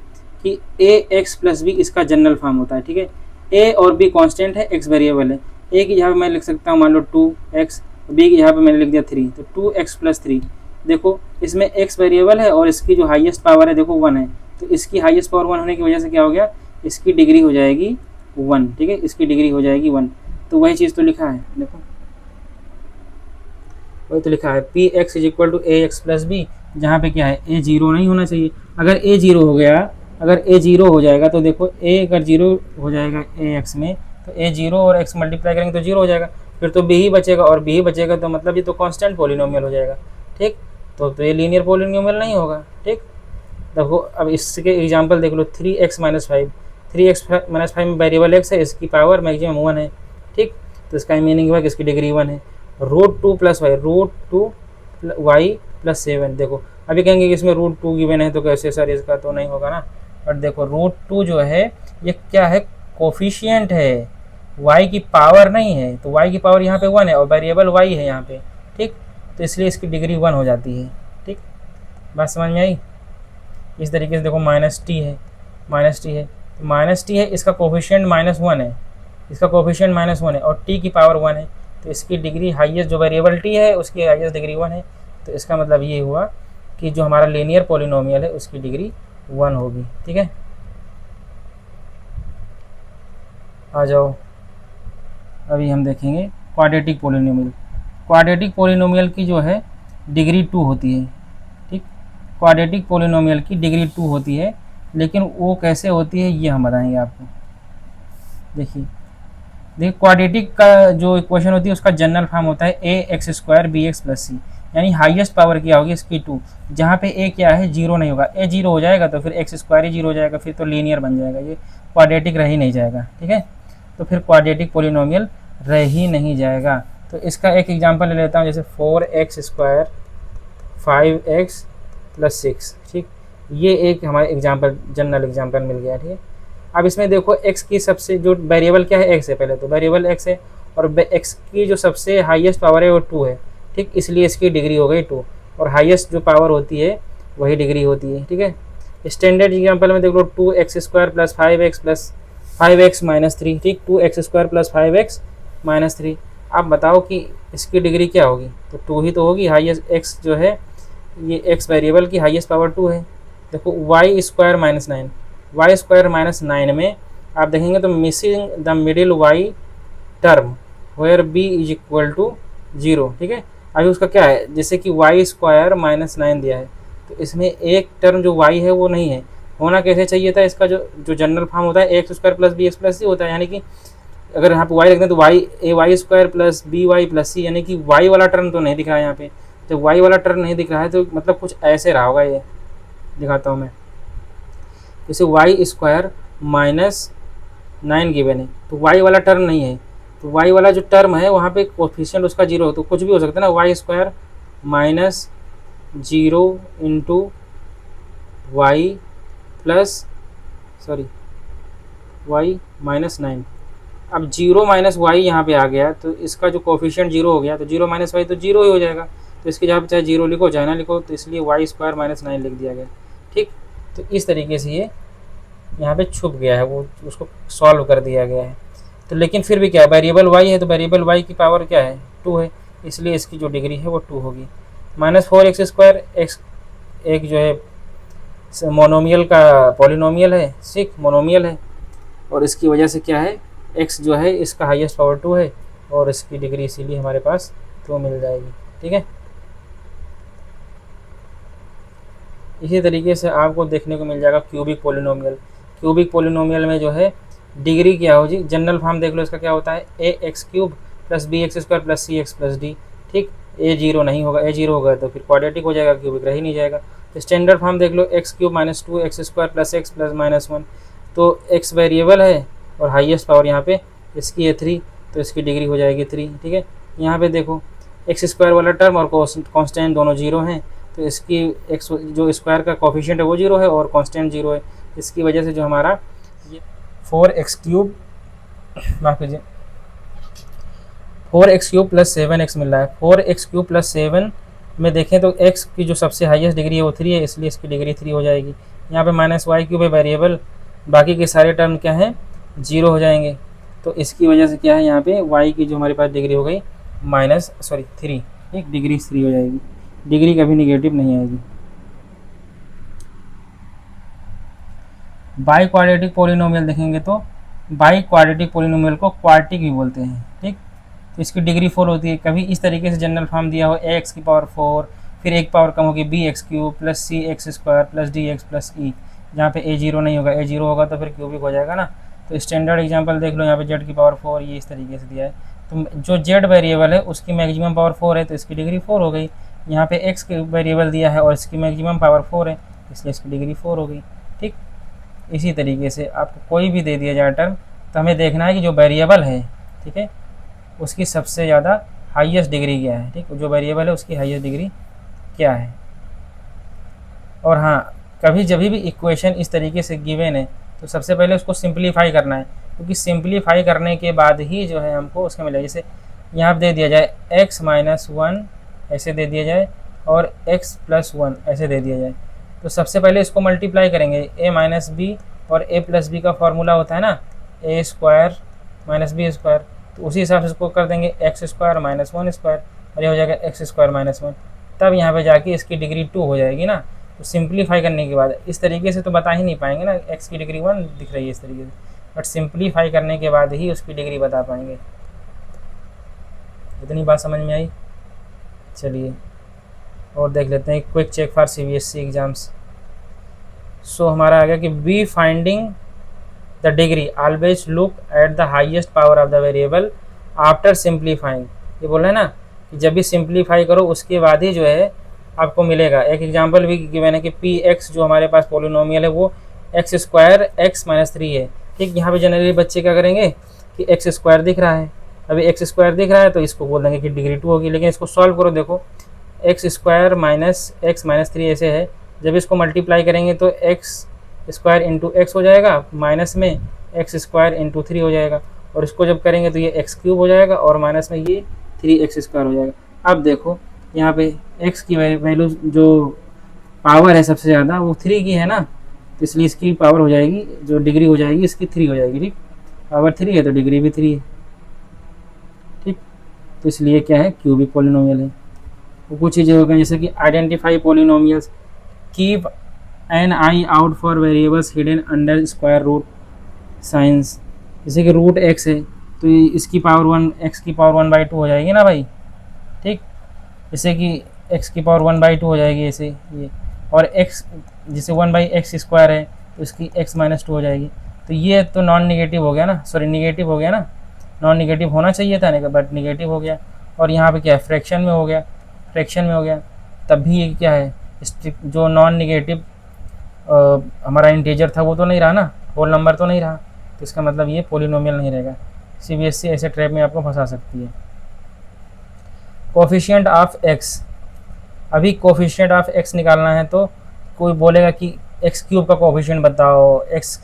कि ए एक्स प्लस बी इसका जनरल फॉर्म होता है, ठीक है। ए और बी कांस्टेंट है, एक्स वेरिएबल है। ए की यहाँ पे मैं लिख सकता हूँ मान लो 2x, बी की यहाँ पे मैंने लिख दिया 3, तो 2x + 3। देखो इसमें x वेरिएबल है और इसकी जो हाईएस्ट पावर है देखो 1 है, तो इसकी हाईएस्ट पावर 1 होने की वजह से क्या हो गया? इसकी डिग्री हो जाएगी 1, ठीक है, इसकी डिग्री हो जाएगी 1। तो वही चीज़ तो लिखा है, देखो वही तो लिखा है P x is equal to A X plus B, जहाँ पे क्या है? ए 0 नहीं होना चाहिए। अगर ए 0 हो गया, अगर ए 0 हो जाएगा तो देखो ए अगर 0 हो जाएगा ए एक्स में, तो ए 0 और एक्स मल्टीप्लाई करेंगे तो 0 हो जाएगा, फिर तो बी ही बचेगा, और बी ही बचेगा तो मतलब ये तो कांस्टेंट पॉलिनोमियल हो जाएगा, ठीक। तो ये लीनियर पॉलिनोमियल नहीं होगा, ठीक। देखो अब इसके एग्जांपल देख लो, 3x - 5, 3x - 5 में वेरिएबल एक्स है, इसकी पावर मैक्सिमम 1 है, ठीक। तो इसका मीनिंग हुआ कि इसकी डिग्री 1 है। √2 + y, √2y + 7, देखो अभी कहेंगे कि इसमें √2 गिवन है तो कैसे सर, इसका तो नहीं होगा ना। बट देखो √2 जो है ये क्या है? कोफिशिएंट है, y की पावर नहीं है, तो y की पावर यहाँ पे 1 है और वेरिएबल y है यहाँ पे, ठीक। तो इसलिए इसकी डिग्री 1 हो जाती है, ठीक। बात समझ में आई? इस तरीके से देखो -t है, -t है, इसका कोफिशिएंट -1 है, इसका कोफिशिएंट -1 है और t की पावर 1 है, तो इसकी डिग्री हाईएस्ट जो वेरिएबल t है उसकी हाईएस्ट डिग्री 1 है। तो इसका मतलब ये हुआ कि जो हमारा लीनियर पॉलिनोमियल है उसकी डिग्री 1 होगी, ठीक है। आ जाओ अभी हम देखेंगे क्वाड्रेटिक पॉलिनोमियल। क्वाड्रेटिक पॉलिनोमियल की जो है डिग्री 2 होती है, ठीक। क्वाड्रेटिक पॉलिनोमियल की डिग्री 2 होती है, लेकिन वो कैसे होती है ये हम बताएंगे आपको। देखिए क्वाड्रेटिक का जो इक्वेशन होती है उसका जनरल फॉर्म होता है ax² bx + c, यानी हाईएस्ट पावर क्या होगी इसकी 2, जहाँ पे a क्या है? 0 नहीं होगा। a 0 हो जाएगा तो फिर x² ही 0 हो जाएगा, फिर तो लीनियर बन जाएगा, ये क्वाड्रेटिक रह ही नहीं जाएगा, ठीक है। तो फिर क्वाड्रेटिक पॉलिनोमियल रह ही नहीं जाएगा। तो इसका एक एग्जांपल ले लेता हूँ, जैसे 4x² 5x + 6, ठीक। ये एक हमारे एग्जाम्पल जनरल एग्जाम्पल मिल गया, ठीक है। अब इसमें देखो x की सबसे जो वेरिएबल क्या है? x है, पहले तो वेरिएबल x है, और x की जो सबसे हाईएस्ट पावर है वो 2 है, ठीक। इसलिए इसकी डिग्री हो गई 2, और हाईएस्ट जो पावर होती है वही डिग्री होती है, ठीक है। स्टैंडर्ड एग्जांपल में देख लो 2x² + 5x - 3, ठीक। 2x² + 5x - 3। आप बताओ कि इसकी डिग्री क्या होगी? तो 2 ही तो होगी। हाईएस्ट x जो है, ये x वेरिएबल की हाईएस्ट पावर 2 है। देखो y² - 9, y² - 9 में आप देखेंगे तो missing the middle y term where b = 0, ठीक है। अभी उसका क्या है? जैसे कि y² - 9 दिया है, तो इसमें एक टर्म जो y है वो नहीं है। होना कैसे चाहिए था? इसका जो जनरल फॉर्म होता है ax² + bx + c होता है, यानी कि अगर यहाँ पे y लिखते हैं तो y² + by + c, यानी कि y वाला टर्म तो नहीं दिख रहा है यहाँ पे। जब y वाला टर्म नहीं दिख रहा है तो मतलब कुछ ऐसे रहा होगा, ये दिखाता हूँ मैं। जैसे y² - 9 गिवन है, तो y वाला टर्म नहीं है, तो y वाला जो टर्म है वहाँ पे कोफिशिएंट उसका 0 हो, तो कुछ भी हो सकता है ना। y² - 0 × y - 9। अब 0 - y यहाँ पे आ गया, तो इसका जो कोफिशिएंट 0 हो गया, तो 0 - y तो 0 ही हो जाएगा। तो इसके जहाँ पे चाहे 0 लिखो चाहे ना लिखो, तो इसलिए वाई स्क्वायर माइनस 9 लिख दिया गया। ठीक, तो इस तरीके से ये यहाँ पे छुप गया है, वो उसको सॉल्व कर दिया गया है। तो लेकिन फिर भी क्या, वेरिएबल वाई है तो वेरिएबल वाई की पावर क्या है, 2 है, इसलिए इसकी जो डिग्री है वो 2 होगी। -4x स्क्वायर, एक्स एक जो है मोनोमियल का पॉलिनोमियल है, सिक मोनोमियल है, और इसकी वजह से क्या है, x जो है इसका हाईएस्ट पावर 2 है और इसकी डिग्री इसीलिए हमारे पास 2 मिल जाएगी। ठीक है, इसी तरीके से आपको देखने को मिल जाएगा क्यूबिक पॉलिनोमियल। क्यूबिक पॉलिनोमियल में जो है डिग्री क्या होगी, जनरल फॉर्म देख लो इसका क्या होता है, a(x³ + b(x² + c(x + d)। ठीक, a 0 नहीं होगा, a 0 होगा तो फिर क्वाड्रेटिक हो जाएगा, क्यूबिक रह ही नहीं जाएगा। तो स्टैंडर्ड फॉर्म देख लो, x³ - 2x² + x + -1। तो x वेरिएबल है और हाईएस्ट पावर यहाँ पे इसकी है 3, तो इसकी डिग्री हो जाएगी 3। ठीक है, यहाँ पे देखो x² वाला टर्म और कांस्टेंट दोनों 0 हैं, तो इसकी x जो स्क्वायर का कोफिशिएंट है वो 0 है और कांस्टेंट 0 है, इसकी वजह से जो हमारा 4x³ माफ कीजिए 4x³ + 7x मिल रहा है। 4x³ + 7 में देखें तो x की जो सबसे हाईएस्ट डिग्री है वो 3 है, इसलिए इसकी डिग्री 3 हो जाएगी। यहाँ पे -y³ है वेरिएबल, बाकी के सारे टर्म क्या हैं 0 हो जाएंगे, तो इसकी वजह से क्या है यहाँ पे y की जो हमारे पास डिग्री हो गई 3, एक डिग्री 3 हो जाएगी, डिग्री कभी निगेटिव नहीं आएगी। बाई क्वाड्रेटिक पोलिनोमियल देखेंगे तो बाई क्वाड्रेटिक पोलिनोमियल को क्वार्टिक भी बोलते हैं। ठीक, तो इसकी डिग्री 4 होती है। कभी इस तरीके से जनरल फॉर्म दिया हो ax की पावर 4, फिर एक पावर कम होगी bx³ + cx² + dx + e, जहाँ पे a 0 नहीं होगा, a 0 होगा तो फिर क्यूबिक हो जाएगा ना। तो स्टैंडर्ड एग्जांपल देख लो, यहाँ पे z की पावर 4 ये इस तरीके से दिया है, तो जो z वेरिएबल है उसकी मैक्सिमम पावर 4 है तो इसकी डिग्री 4 हो गई। यहाँ पे x के वेरिएबल दिया है और इसकी मैक्सिमम पावर 4 है, इसलिए इसकी डिग्री 4 हो गई। ठीक, इसी तरीके से आपको कोई भी दे दिया जाए टर्म, तो हमें देखना है कि जो वेरिएबल है, ठीक है, उसकी सबसे ज़्यादा हाईएस्ट डिग्री क्या है। ठीक, जो वेरिएबल है उसकी हाईएस्ट डिग्री क्या है। और हाँ, कभी जब भी इक्वेशन इस तरीके से गिवन है तो सबसे पहले उसको सिंप्लीफाई करना है, क्योंकि सिंप्लीफाई करने के बाद ही जो है हमको उसके मिलेगा। जैसे यहाँ पर दे दिया जाए x - 1 ऐसे दे दिया जाए और x + 1 ऐसे दे दिया जाए, तो सबसे पहले इसको मल्टीप्लाई करेंगे। a - b और a + b का फॉर्मूला होता है ना a² - b², तो उसी हिसाब से इसको कर देंगे x² - 1² और ये हो जाएगा x² - 1, तब यहाँ पे जाके इसकी डिग्री 2 हो जाएगी ना। तो सिंप्लीफाई करने के बाद इस तरीके से तो बता ही नहीं पाएंगे ना, x की डिग्री 1 दिख रही है इस तरीके से, बट सिंप्लीफाई करने के बाद ही उसकी डिग्री बता पाएंगे। इतनी बात समझ में आई? चलिए और देख लेते हैं quick check for CBSE exams. So हमारा आ गया कि be finding the degree always look at the highest power of the variable after simplifying. ये बोल रहे हैं ना कि जब भी सिंप्लीफाई करो उसके बाद ही जो है आपको मिलेगा। एक एग्जांपल भी गिवन है कि px जो हमारे पास पॉलिनोमियल है वो x² x - 3 है। ठीक, यहाँ पे जनरली बच्चे क्या करेंगे कि x² दिख रहा है, अभी x² दिख रहा है तो इसको बोल देंगे कि डिग्री 2 होगी, लेकिन इसको सॉल्व करो, देखो x² - x - 3 ऐसे है, जब इसको मल्टीप्लाई करेंगे तो x² × x हो जाएगा, माइनस में x² × 3 हो जाएगा, और इसको जब करेंगे तो ये x³ हो जाएगा और माइनस में ये 3x² हो जाएगा। अब देखो यहाँ पे x की वैल्यू जो पावर है सबसे ज़्यादा वो 3 की है ना, तो इसलिए इसकी पावर हो जाएगी, जो डिग्री हो जाएगी इसकी 3 हो जाएगी। ठीक, पावर 3 है तो डिग्री भी 3 है। ठीक, तो इसलिए क्या है क्यूबिक पॉलिनोमियल है। तो कुछ चीज़ें हो गई जैसे कि identify polynomials, keep an eye out for variables hidden under square root signs. जैसे कि रूट x है तो इसकी पावर 1 x की पावर 1/2 हो जाएगी ना भाई। ठीक, जैसे कि x की पावर 1/2 हो जाएगी ऐसे ये, और x जैसे 1/x² है तो इसकी x - 2 हो जाएगी। तो ये तो नॉन निगेटिव हो गया ना, सॉरी निगेटिव हो गया ना, नॉन निगेटिव होना चाहिए था ना बट निगेटिव हो गया। और यहाँ पे क्या है फ्रैक्शन में हो गया, फ्रैक्शन में हो गया, तब भी ये क्या है जो नॉन निगेटिव हमारा इंटीजर था वो तो नहीं रहा ना, होल नंबर तो नहीं रहा, तो इसका मतलब ये पॉलिनोमियल नहीं रहेगा। CBSE ऐसे ट्रैप में आपको फंसा सकती है। कोफिशिएंट ऑफ x, अभी कोफिशिएंट ऑफ x निकालना है तो कोई बोलेगा कि x³ का कोफिशिएंट बताओ, x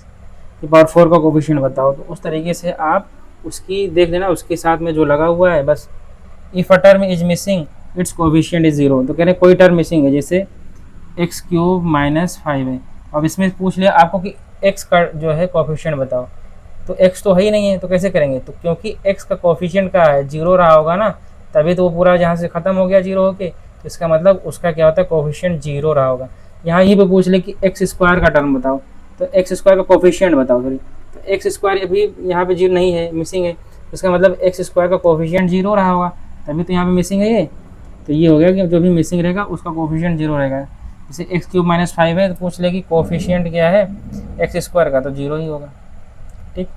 की पावर 4 का कोफिशिएंट बताओ, तो उस तरीके से आप उसकी देख लेना, उसके साथ में जो लगा हुआ है बस। If a term is missing it's coefficient is 0। तो कह रहे हैं कोई टर्म मिसिंग है, जैसे एक्स क्यूब माइनस 5 है। अब इसमें पूछ लिया आपको कि एक्स का जो है कोफिशिएंट बताओ, तो एक्स तो है ही नहीं है, तो कैसे करेंगे? तो क्योंकि एक्स का कोफिशिएंट का है 0 रहा होगा ना, तभी तो वो पूरा जहाँ से ख़त्म हो गया 0 होके, तो इसका मतलब उसका क्या होता है, कोफिशिएंट 0 रहा होगा। यहाँ ये पे पूछ ले कि एक्स स्क्वायर का टर्म बताओ, तो एक्स स्क्वायर का कोफिशिएंट बताओ, सॉरी, तो एक्स स्क्वायर अभी यहाँ पे 0 नहीं है, मिसिंग है, तो इसका मतलब एक्स स्क्वायर का कोफिशिएंट 0 रहा होगा, तभी तो यहाँ पे मिसिंग है ये। तो ये हो गया कि जो भी मिसिंग रहेगा उसका कोफिशिएंट 0 रहेगा। जैसे एक्स क्यूब माइनस 5 है, तो पूछ ले कि कोफिशिएंट क्या है एक्स स्क्वायर का, तो 0 ही होगा। ठीक,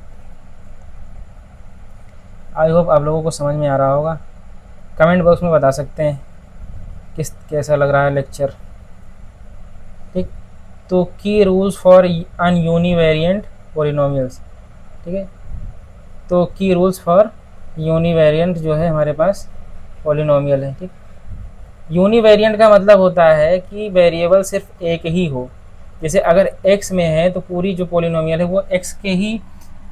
आई होप आप लोगों को समझ में आ रहा होगा। कमेंट बॉक्स में बता सकते हैं कैसा लग रहा है लेक्चर। ठीक, तो की रूल्स फॉर अन यूनिवेरिएंट पॉलिनोमियल्स। ठीक है, तो की रूल्स फॉर यूनिवेरिएंट जो है हमारे पास पॉलिनोमियल है। ठीक, यूनिवेरिएंट का मतलब होता है कि वेरिएबल सिर्फ एक ही हो। जैसे अगर x में है तो पूरी जो पॉलिनोमियल है वो x के ही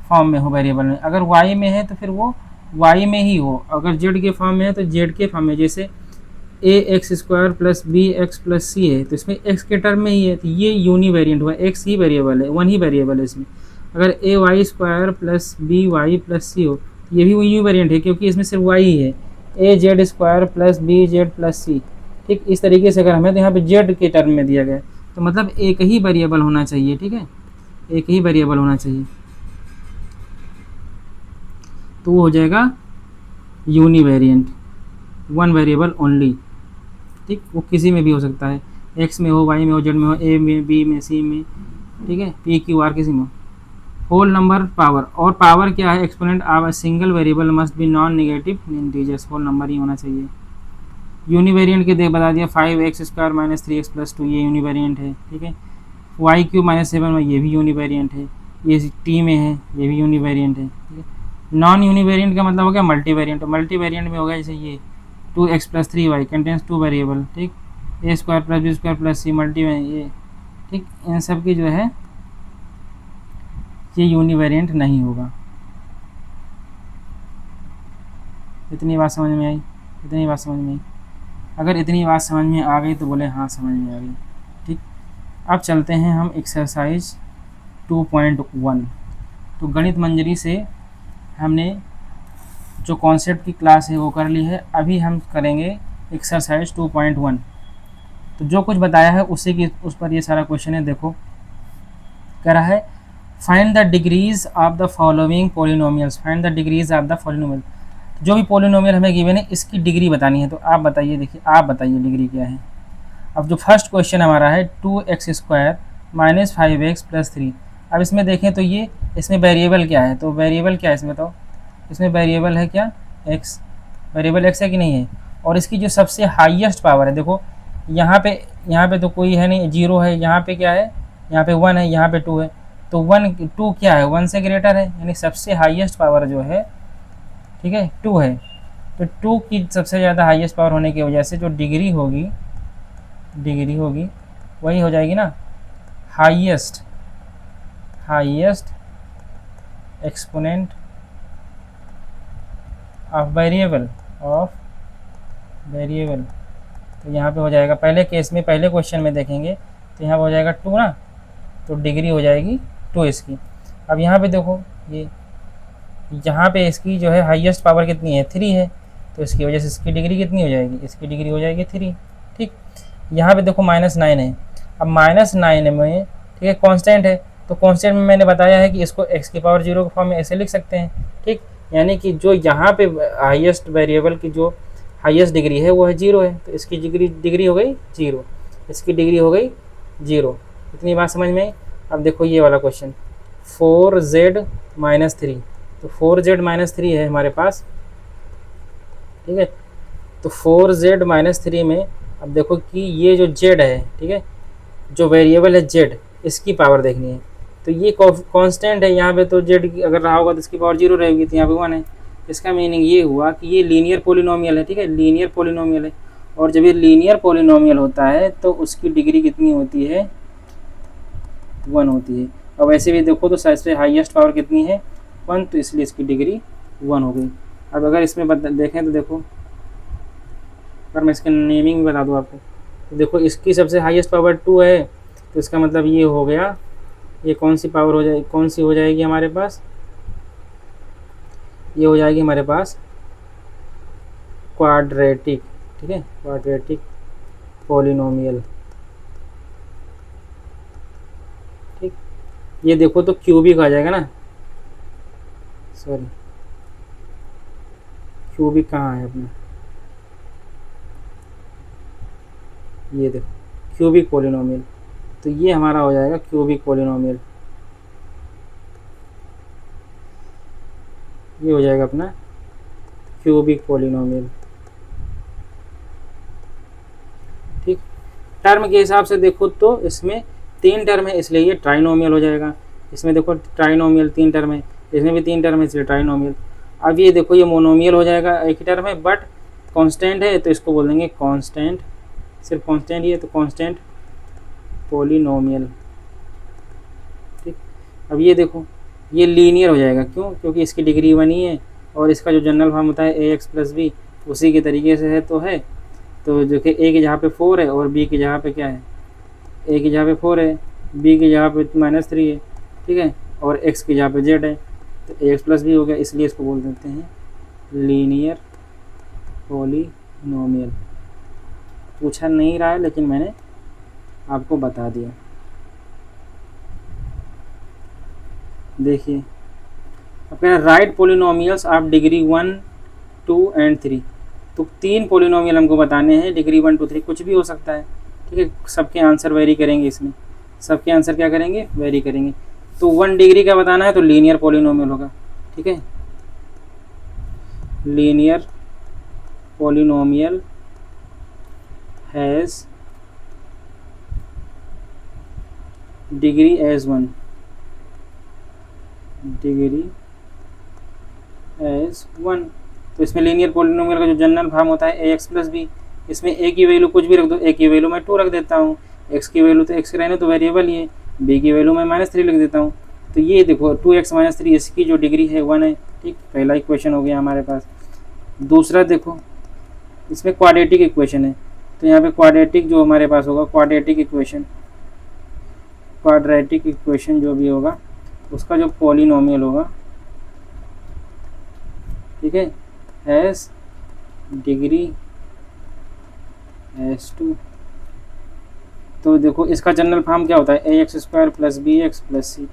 फॉर्म में हो वेरिएबल में, अगर y में है तो फिर वो y में ही हो, अगर z के फॉर्म में है तो z के फॉर्म में। जैसे ax² प्लस bx+c है, तो इसमें x के टर्म में ही है, तो ये यूनिवेरिएंट हुआ, x ही वेरिएबल है, वन ही वेरिएबल है इसमें। अगर ay² प्लस by+c हो, ये भी यूनिवेरिएंट है क्योंकि इसमें सिर्फ y ही है, az² प्लस bz+c। ठीक, इस तरीके से अगर हमें तो यहाँ पे z के टर्म में दिया गया, तो मतलब एक ही वेरिएबल होना चाहिए। ठीक है, एक ही वेरिएबल होना चाहिए, तो वो हो जाएगा यूनिवेरिएंट, वन वेरिएबल ओनली। ठीक, वो किसी में भी हो सकता है, x में हो, y में हो, z में हो, a में, b में, c में, ठीक है, p q r किसी में हो। होल नंबर पावर, और पावर क्या है, exponent of a single variable must be non negative integers, whole number ही होना चाहिए। यूनिवेरिएंट के देख बता दिया, 5x² माइनस 3x+2 ये यूनिवेरिएंट है। ठीक है, y³ माइनस 7 में ये भी यूनिवेरिएंट है, ये t में है, ये भी यूनिवेरिएंट है। ठीक है, नॉन यूनिवेरिएंट का मतलब हो गया मल्टीवेरिएंट, मल्टीवेरिएंट में होगा जैसे ये 2x+3y कंटेन्स 2 वेरिएबल। ठीक, a² plus b² plus c multi ये। ठीक, इन सब की जो है ये यूनिवेरिएंट नहीं होगा। इतनी बात समझ में आई? इतनी बात समझ में आई? अगर इतनी बात समझ में आ गई तो बोले हाँ समझ में आ गई। ठीक, अब चलते हैं हम एक्सरसाइज 2.1। तो गणित मंजरी से हमने जो कॉन्सेप्ट की क्लास है वो कर ली है, अभी हम करेंगे एक्सरसाइज 2.1। तो जो कुछ बताया है उसी की उस पर ये सारा क्वेश्चन है। देखो कह रहा है find the degrees of the following polynomials, find the degrees of the polynomial. जो भी पॉलिनोमियल हमें गिवन है इसकी डिग्री बतानी है, तो आप बताइए, देखिए आप बताइए डिग्री क्या है। अब जो फर्स्ट क्वेश्चन हमारा है 2x² माइनस 5x प्लस 3। अब इसमें देखें तो ये इसमें वेरिएबल क्या है, तो वेरिएबल क्या है इसमें बताओ, इसमें वेरिएबल है क्या x, वेरिएबल x है कि नहीं है। और इसकी जो सबसे हाईएस्ट पावर है, देखो यहाँ पे तो कोई है नहीं, 0 है, यहाँ पे क्या है, यहाँ पे 1 है, यहाँ पे 2 है, तो 2 क्या है, 1 से ग्रेटर है, यानी सबसे हाईएस्ट पावर जो है, ठीक है, 2 है। तो 2 की सबसे ज़्यादा हाईएस्ट पावर होने की वजह से जो डिग्री होगी वही हो जाएगी ना हाईएस्ट एक्सपोनेंट ऑफ वेरिएबल तो यहाँ पे हो जाएगा, पहले केस में, पहले क्वेश्चन में देखेंगे तो यहाँ पे हो जाएगा 2 ना, तो डिग्री हो जाएगी 2 इसकी। अब यहाँ पे देखो ये यहाँ पे इसकी जो है हाईएस्ट पावर कितनी है, 3 है, तो इसकी वजह से इसकी डिग्री कितनी हो जाएगी, इसकी डिग्री हो जाएगी 3। ठीक, यहाँ पे देखो -9 है। अब -9 में ठीक है कांस्टेंट है, तो कांस्टेंट में मैंने बताया है कि इसको x की पावर 0 के फॉर्म में ऐसे लिख सकते हैं। ठीक, यानी कि जो यहाँ पे हाईएस्ट वेरिएबल की जो हाईएस्ट डिग्री है वो है 0 है, तो इसकी डिग्री हो गई 0, इसकी डिग्री हो गई 0। इतनी बात समझ में आई? अब देखो ये वाला क्वेश्चन 4z माइनस 3, तो 4z माइनस 3 है हमारे पास। ठीक है, तो 4z माइनस 3 में अब देखो कि ये जो z है, ठीक है, जो वेरिएबल है z, इसकी पावर देखनी है, तो ये कांस्टेंट है यहाँ पे, तो z अगर रहा होगा तो इसकी पावर 0 रहेगी, तो यहाँ पे 1 है। इसका मीनिंग ये हुआ कि ये लीनियर पॉलिनोमियल है। ठीक है, लीनियर पॉलिनोमियल है, और जब ये लीनियर पॉलिनोमियल होता है तो उसकी डिग्री कितनी होती है, 1 होती है। और वैसे भी देखो तो सबसे हाईएस्ट पावर कितनी है, 1, तो इसलिए इसकी डिग्री 1 हो गई। अब अगर इसमें देखें तो देखो अगर मैं इसकी नेमिंग भी बता दूँ आपको, तो देखो इसकी सबसे हाईएस्ट पावर 2 है, तो इसका मतलब ये हो गया, ये कौन सी पावर हो जाएगी, कौन सी हो जाएगी हमारे पास, ये हो जाएगी हमारे पास क्वाड्रेटिक, ठीक है, क्वाड्रेटिक पॉलिनोमियल। ठीक, ये देखो तो क्यूबिक आ जाएगा ना, सॉरी क्यूबिक कहाँ है अपना, ये देखो क्यूबिक पॉलिनोमियल, तो ये हमारा हो जाएगा क्यूबिक पॉलिनोमियल, ये हो जाएगा अपना क्यूबिक पॉलिनोमियल। ठीक, टर्म के हिसाब से देखो तो इसमें 3 टर्म है इसलिए ये ट्राइनोमियल हो जाएगा। इसमें देखो ट्राइनोमियल 3 टर्म है, इसमें भी 3 टर्म है इसलिए ट्राइनोमियल। अब ये देखो ये मोनोमियल हो जाएगा, एक ही टर्म है बट कांस्टेंट है, तो इसको बोल देंगे कांस्टेंट, सिर्फ कांस्टेंट ही है तो कांस्टेंट पॉलिनोमियल। ठीक, अब ये देखो ये लीनियर हो जाएगा, क्यों, क्योंकि इसकी डिग्री 1 ही है और इसका जो जनरल फॉर्म होता है ax प्लस बी उसी के तरीके से है, तो जो कि a की जगह पे 4 है और b की जगह पे क्या है, a की जगह पे 4 है, b की जगह पे -3 है, ठीक है, और x की जगह पे z है, तो ax प्लस बी हो गया, इसलिए इसको बोल देते हैं लीनियर पॉलिनोमियल। पूछा नहीं रहा है लेकिन मैंने आपको बता दिया। देखिए अब कह रहे हैं right polynomials of degree 1, 2 and 3, तो 3 पॉलिनोमियल हमको बताने हैं, डिग्री 1, 2, 3 कुछ भी हो सकता है, ठीक है, सबके आंसर वेरी करेंगे, इसमें सबके आंसर क्या करेंगे, वेरी करेंगे। तो 1 डिग्री का बताना है तो लीनियर पॉलिनोमियल होगा, ठीक है, linear polynomial has degree as 1, degree as 1, तो इसमें लीनियर पॉलिनोमियल का जो जनरल फॉर्म होता है ax प्लस बी, इसमें a की वैल्यू कुछ भी रख दो, a की वैल्यू मैं 2 रख देता हूँ, x की वैल्यू तो x रहने तो वेरिएबल ही है, b की वैल्यू मैं -3 लिख देता हूँ, तो ये देखो 2x - 3 इसकी जो डिग्री है 1 है। ठीक, पहला इक्वेशन हो गया हमारे पास। दूसरा देखो इसमें क्वाड्रेटिक इक्वेशन है, तो यहाँ पे क्वाड्रेटिक जो हमारे पास होगा, क्वाड्रेटिक इक्वेशन जो भी होगा उसका जो पॉलिनोमियल होगा, ठीक है, हैज़ डिग्री एज 2, तो देखो इसका जनरल फॉर्म क्या होता है, ax square plus b x plus c.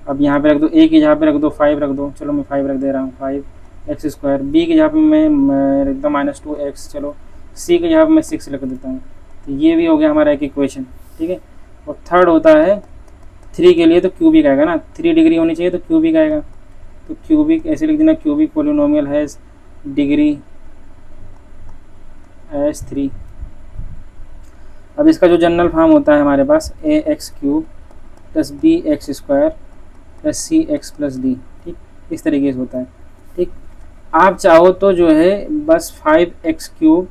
अब यहाँ पे रख दो, a की जहाँ पे रख दो 5 रख दो, चलो मैं 5 रख दे रहा हूँ, 5x स्क्वायर, b की जहाँ पे मैं रख दो -2x, चलो c की जहाँ पे मैं 6 लिख देता हूँ, तो ये भी हो गया हमारा एक इक्वेशन, ठीक है। और थर्ड होता है 3 के लिए, तो क्यूबिक आएगा ना, 3 डिग्री होनी चाहिए तो क्यूबिक आएगा, तो क्यूबिक ऐसे लिख देना, cubic polynomial has degree as 3। अब इसका जो जनरल फॉर्म होता है हमारे पास ax³ plus bx² plus cx plus d, ठीक, इस तरीके से होता है। ठीक, आप चाहो तो जो है बस 5x³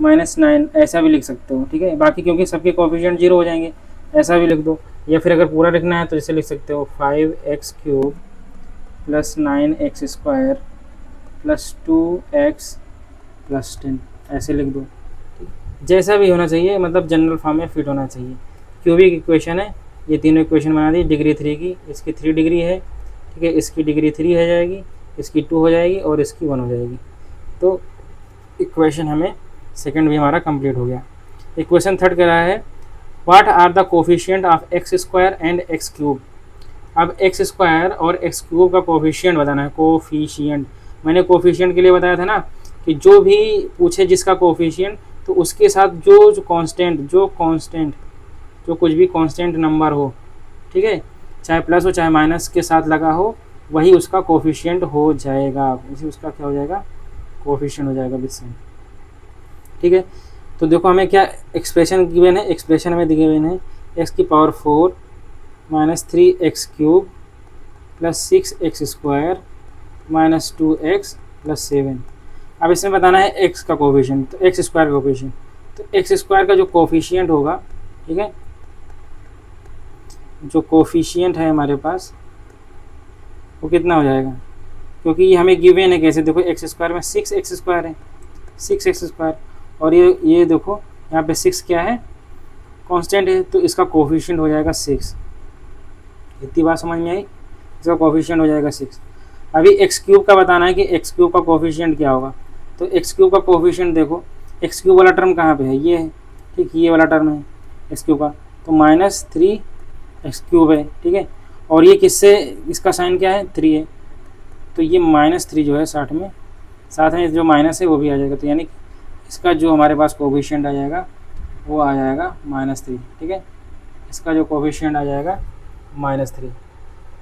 -9 ऐसा भी लिख सकते हो, ठीक है, बाकी क्योंकि सबके कोएफिशिएंट 0 हो जाएंगे ऐसा भी लिख दो, या फिर अगर पूरा लिखना है तो जैसे लिख सकते हो 5x³ plus 9x² plus 2x plus 10, ऐसे लिख दो, जैसा भी होना चाहिए, मतलब जनरल फॉर्म में फिट होना चाहिए। क्यूबिक इक्वेशन है, ये तीनों इक्वेशन बना दी, डिग्री 3 की, इसकी 3 डिग्री है, ठीक है, इसकी डिग्री 3 हो जाएगी, इसकी 2 हो जाएगी और इसकी 1 हो जाएगी, तो इक्वेशन हमें सेकंड भी हमारा कंप्लीट हो गया। इक्वेशन थर्ड कह रहा है what are the coefficient of x² and x³। अब x² और x³ का कोफिशिएंट बताना है, कोफिशिएंट मैंने कोफिशिएंट के लिए बताया था ना कि जो भी पूछे जिसका कोफिशिएंट, तो उसके साथ जो कांस्टेंट जो कुछ भी कांस्टेंट नंबर हो, ठीक है, चाहे प्लस हो चाहे माइनस के साथ लगा हो, वही उसका कोफिशिएंट हो जाएगा, इसी उसका क्या हो जाएगा, कोफिशिएंट हो जाएगा विद साइन, ठीक है। तो देखो हमें क्या एक्सप्रेशन गिवन है, एक्सप्रेशन हमें गिवन है x⁴ - 3x³ plus 6x² - 2x plus 7। अब इसमें बताना है x का कोफिशिएंट, तो x² का कोफिशिएंट, तो x² का जो कोफिशिएंट होगा, ठीक है, जो कोफिशिएंट है हमारे पास वो कितना हो जाएगा, क्योंकि ये हमें गिवन है कैसे, देखो x² में 6x² है, 6x² और ये देखो यहाँ पे 6 क्या है, कांस्टेंट है, तो इसका कोफिशिएंट हो जाएगा 6। इतनी बात समझ में आई, इसका कोफिशिएंट हो जाएगा 6। अभी एक्स क्यूब का बताना है कि एक्स क्यूब का कोफिशिएंट क्या होगा। तो एक्स क्यूब का कोफिशिएंट देखो, एक्स क्यूब वाला टर्म कहाँ पे है, ये है, ठीक, ये वाला टर्म है एक्स क्यूब का, तो -3 एक्स क्यूब है, ठीक है। और ये किससे, इसका साइन क्या है, 3 है, तो ये -3 जो है साथ में जो माइनस है वो भी आ जाएगा, तो यानी इसका जो हमारे पास कोफिशिएंट आ जाएगा वो आ जाएगा -3, ठीक है। इसका जो कोफिशिएंट आ जाएगा -3।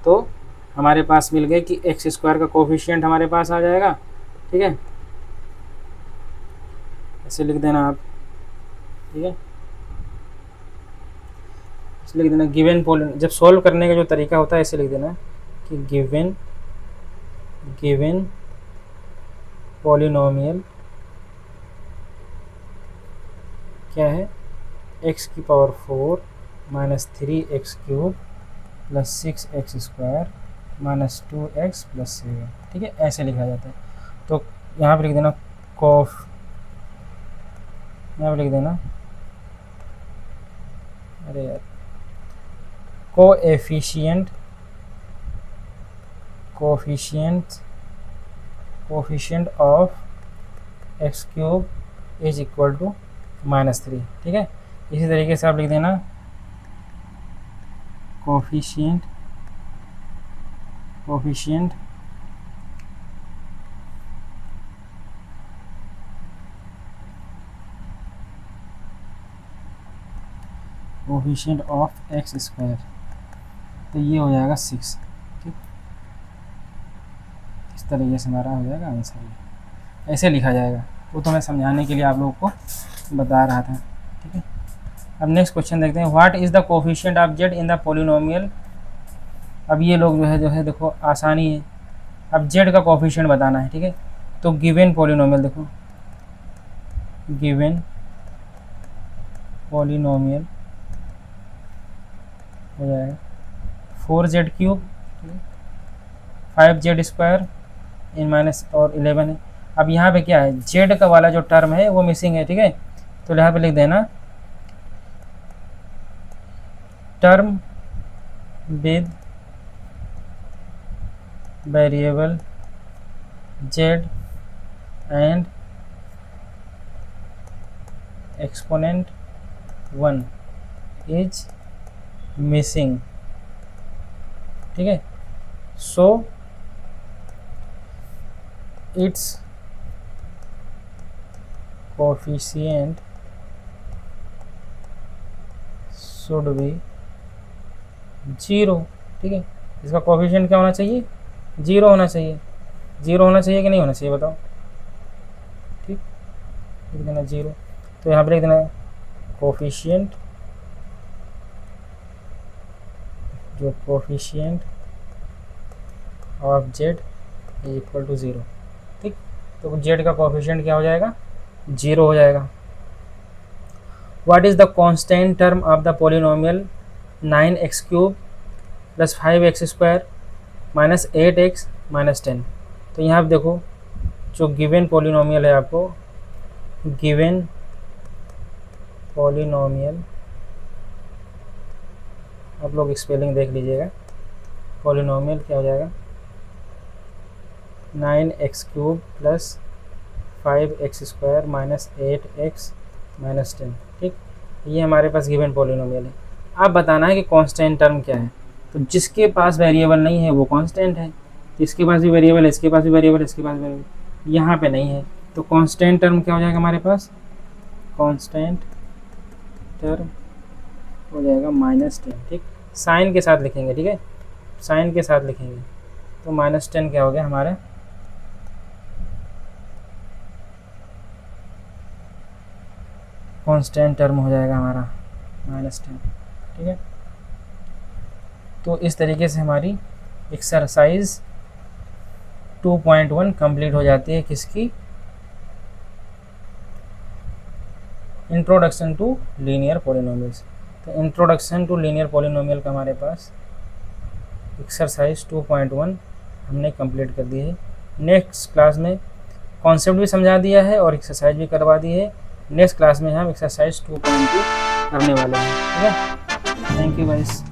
तो हमारे पास मिल गए कि एक्स स्क्वायर का कोफिशिएंट हमारे पास आ जाएगा, ठीक है। ऐसे लिख देना आप, ठीक है, ऐसे लिख देना गिवन जब सॉल्व करने का जो तरीका होता है ऐसे लिख देना कि गिवन पॉलिनोमियल क्या है, x की power 4 -3x cube plus 6x square -2x plus 7, ठीक है, ऐसे लिखा जाता है। तो यहाँ पर लिख देना यहाँ पर लिख देना, अरे यार, coefficient of x cube is equal to -3, ठीक है। इसी तरीके से आप लिख देना कोफिशिएंट ऑफ एक्स स्क्वायर, तो ये हो जाएगा 6, ठीक। इस तरीके से हमारा हो जाएगा आंसर, ऐसे लिखा जाएगा। वो तो मैं समझाने के लिए आप लोगों को बता रहा था, ठीक है। अब नेक्स्ट क्वेश्चन देखते हैं, what is the coefficient of Z in the polynomial. अब ये लोग जो है देखो आसानी है, अब जेड का कोफिशिएंट बताना है, ठीक है। तो गिवन पॉलिनोमियल देखो, गिवन पॉलिनोमियल हो जाएगा 4z क्यूब 5z स्क्वायर इन माइनस और 11 है। अब यहाँ पे क्या है, जेड का वाला जो टर्म है वो मिसिंग है, ठीक है। तो यहाँ पे लिख देना term with variable Z and exponent 1 is missing, ठीक है। So it's coefficient should be 0, ठीक है। इसका कोफिशिएंट क्या होना चाहिए, 0 होना चाहिए। 0 होना चाहिए कि नहीं होना चाहिए बताओ, ठीक, लिख देना 0। तो यहाँ पर लिख देना कोफिशिएंट, जो coefficient of z is equal to 0, ठीक। तो जेड का कोफिशिएंट क्या हो जाएगा, 0 हो जाएगा। What is the constant term of the polynomial 9x cube plus 5x square minus 8x minus 10। तो यहाँ पे देखो जो गिवन पॉलिनोमियल है, आपको गिवन पॉलिनोमियल, आप लोग स्पेलिंग देख लीजिएगा, पॉलिनोमियल क्या हो जाएगा 9x cube plus 5x square minus 8x minus 10, ठीक। ये हमारे पास गिवन पॉलिनोमियल है। आप बताना है कि कांस्टेंट टर्म क्या है। तो जिसके पास वेरिएबल नहीं है वो कांस्टेंट है, इसके पास भी वेरिएबल है, इसके पास भी वेरिएबल है, इसके पास वेरिएबल, यहाँ पे नहीं है। तो कांस्टेंट टर्म क्या हो जाएगा हमारे पास, कांस्टेंट टर्म हो जाएगा -10, ठीक। साइन के साथ लिखेंगे, ठीक है, साइन के साथ लिखेंगे। तो -10 क्या हो गया हमारा, कांस्टेंट टर्म हो जाएगा हमारा -10, ठीक है। तो इस तरीके से हमारी एक्सरसाइज 2.1 कंप्लीट हो जाती है, किसकी, इंट्रोडक्शन टू लीनियर पॉलिनोमियल्स। तो इंट्रोडक्शन टू लीनियर पॉलिनोमियल का हमारे पास एक्सरसाइज 2.1 हमने कंप्लीट कर दी है। नेक्स्ट क्लास में कॉन्सेप्ट भी समझा दिया है और एक्सरसाइज भी करवा दी है। नेक्स्ट क्लास में हम एक्सरसाइज 2.2 करने वाले हैं। ठीक है, थैंक यू गाइस।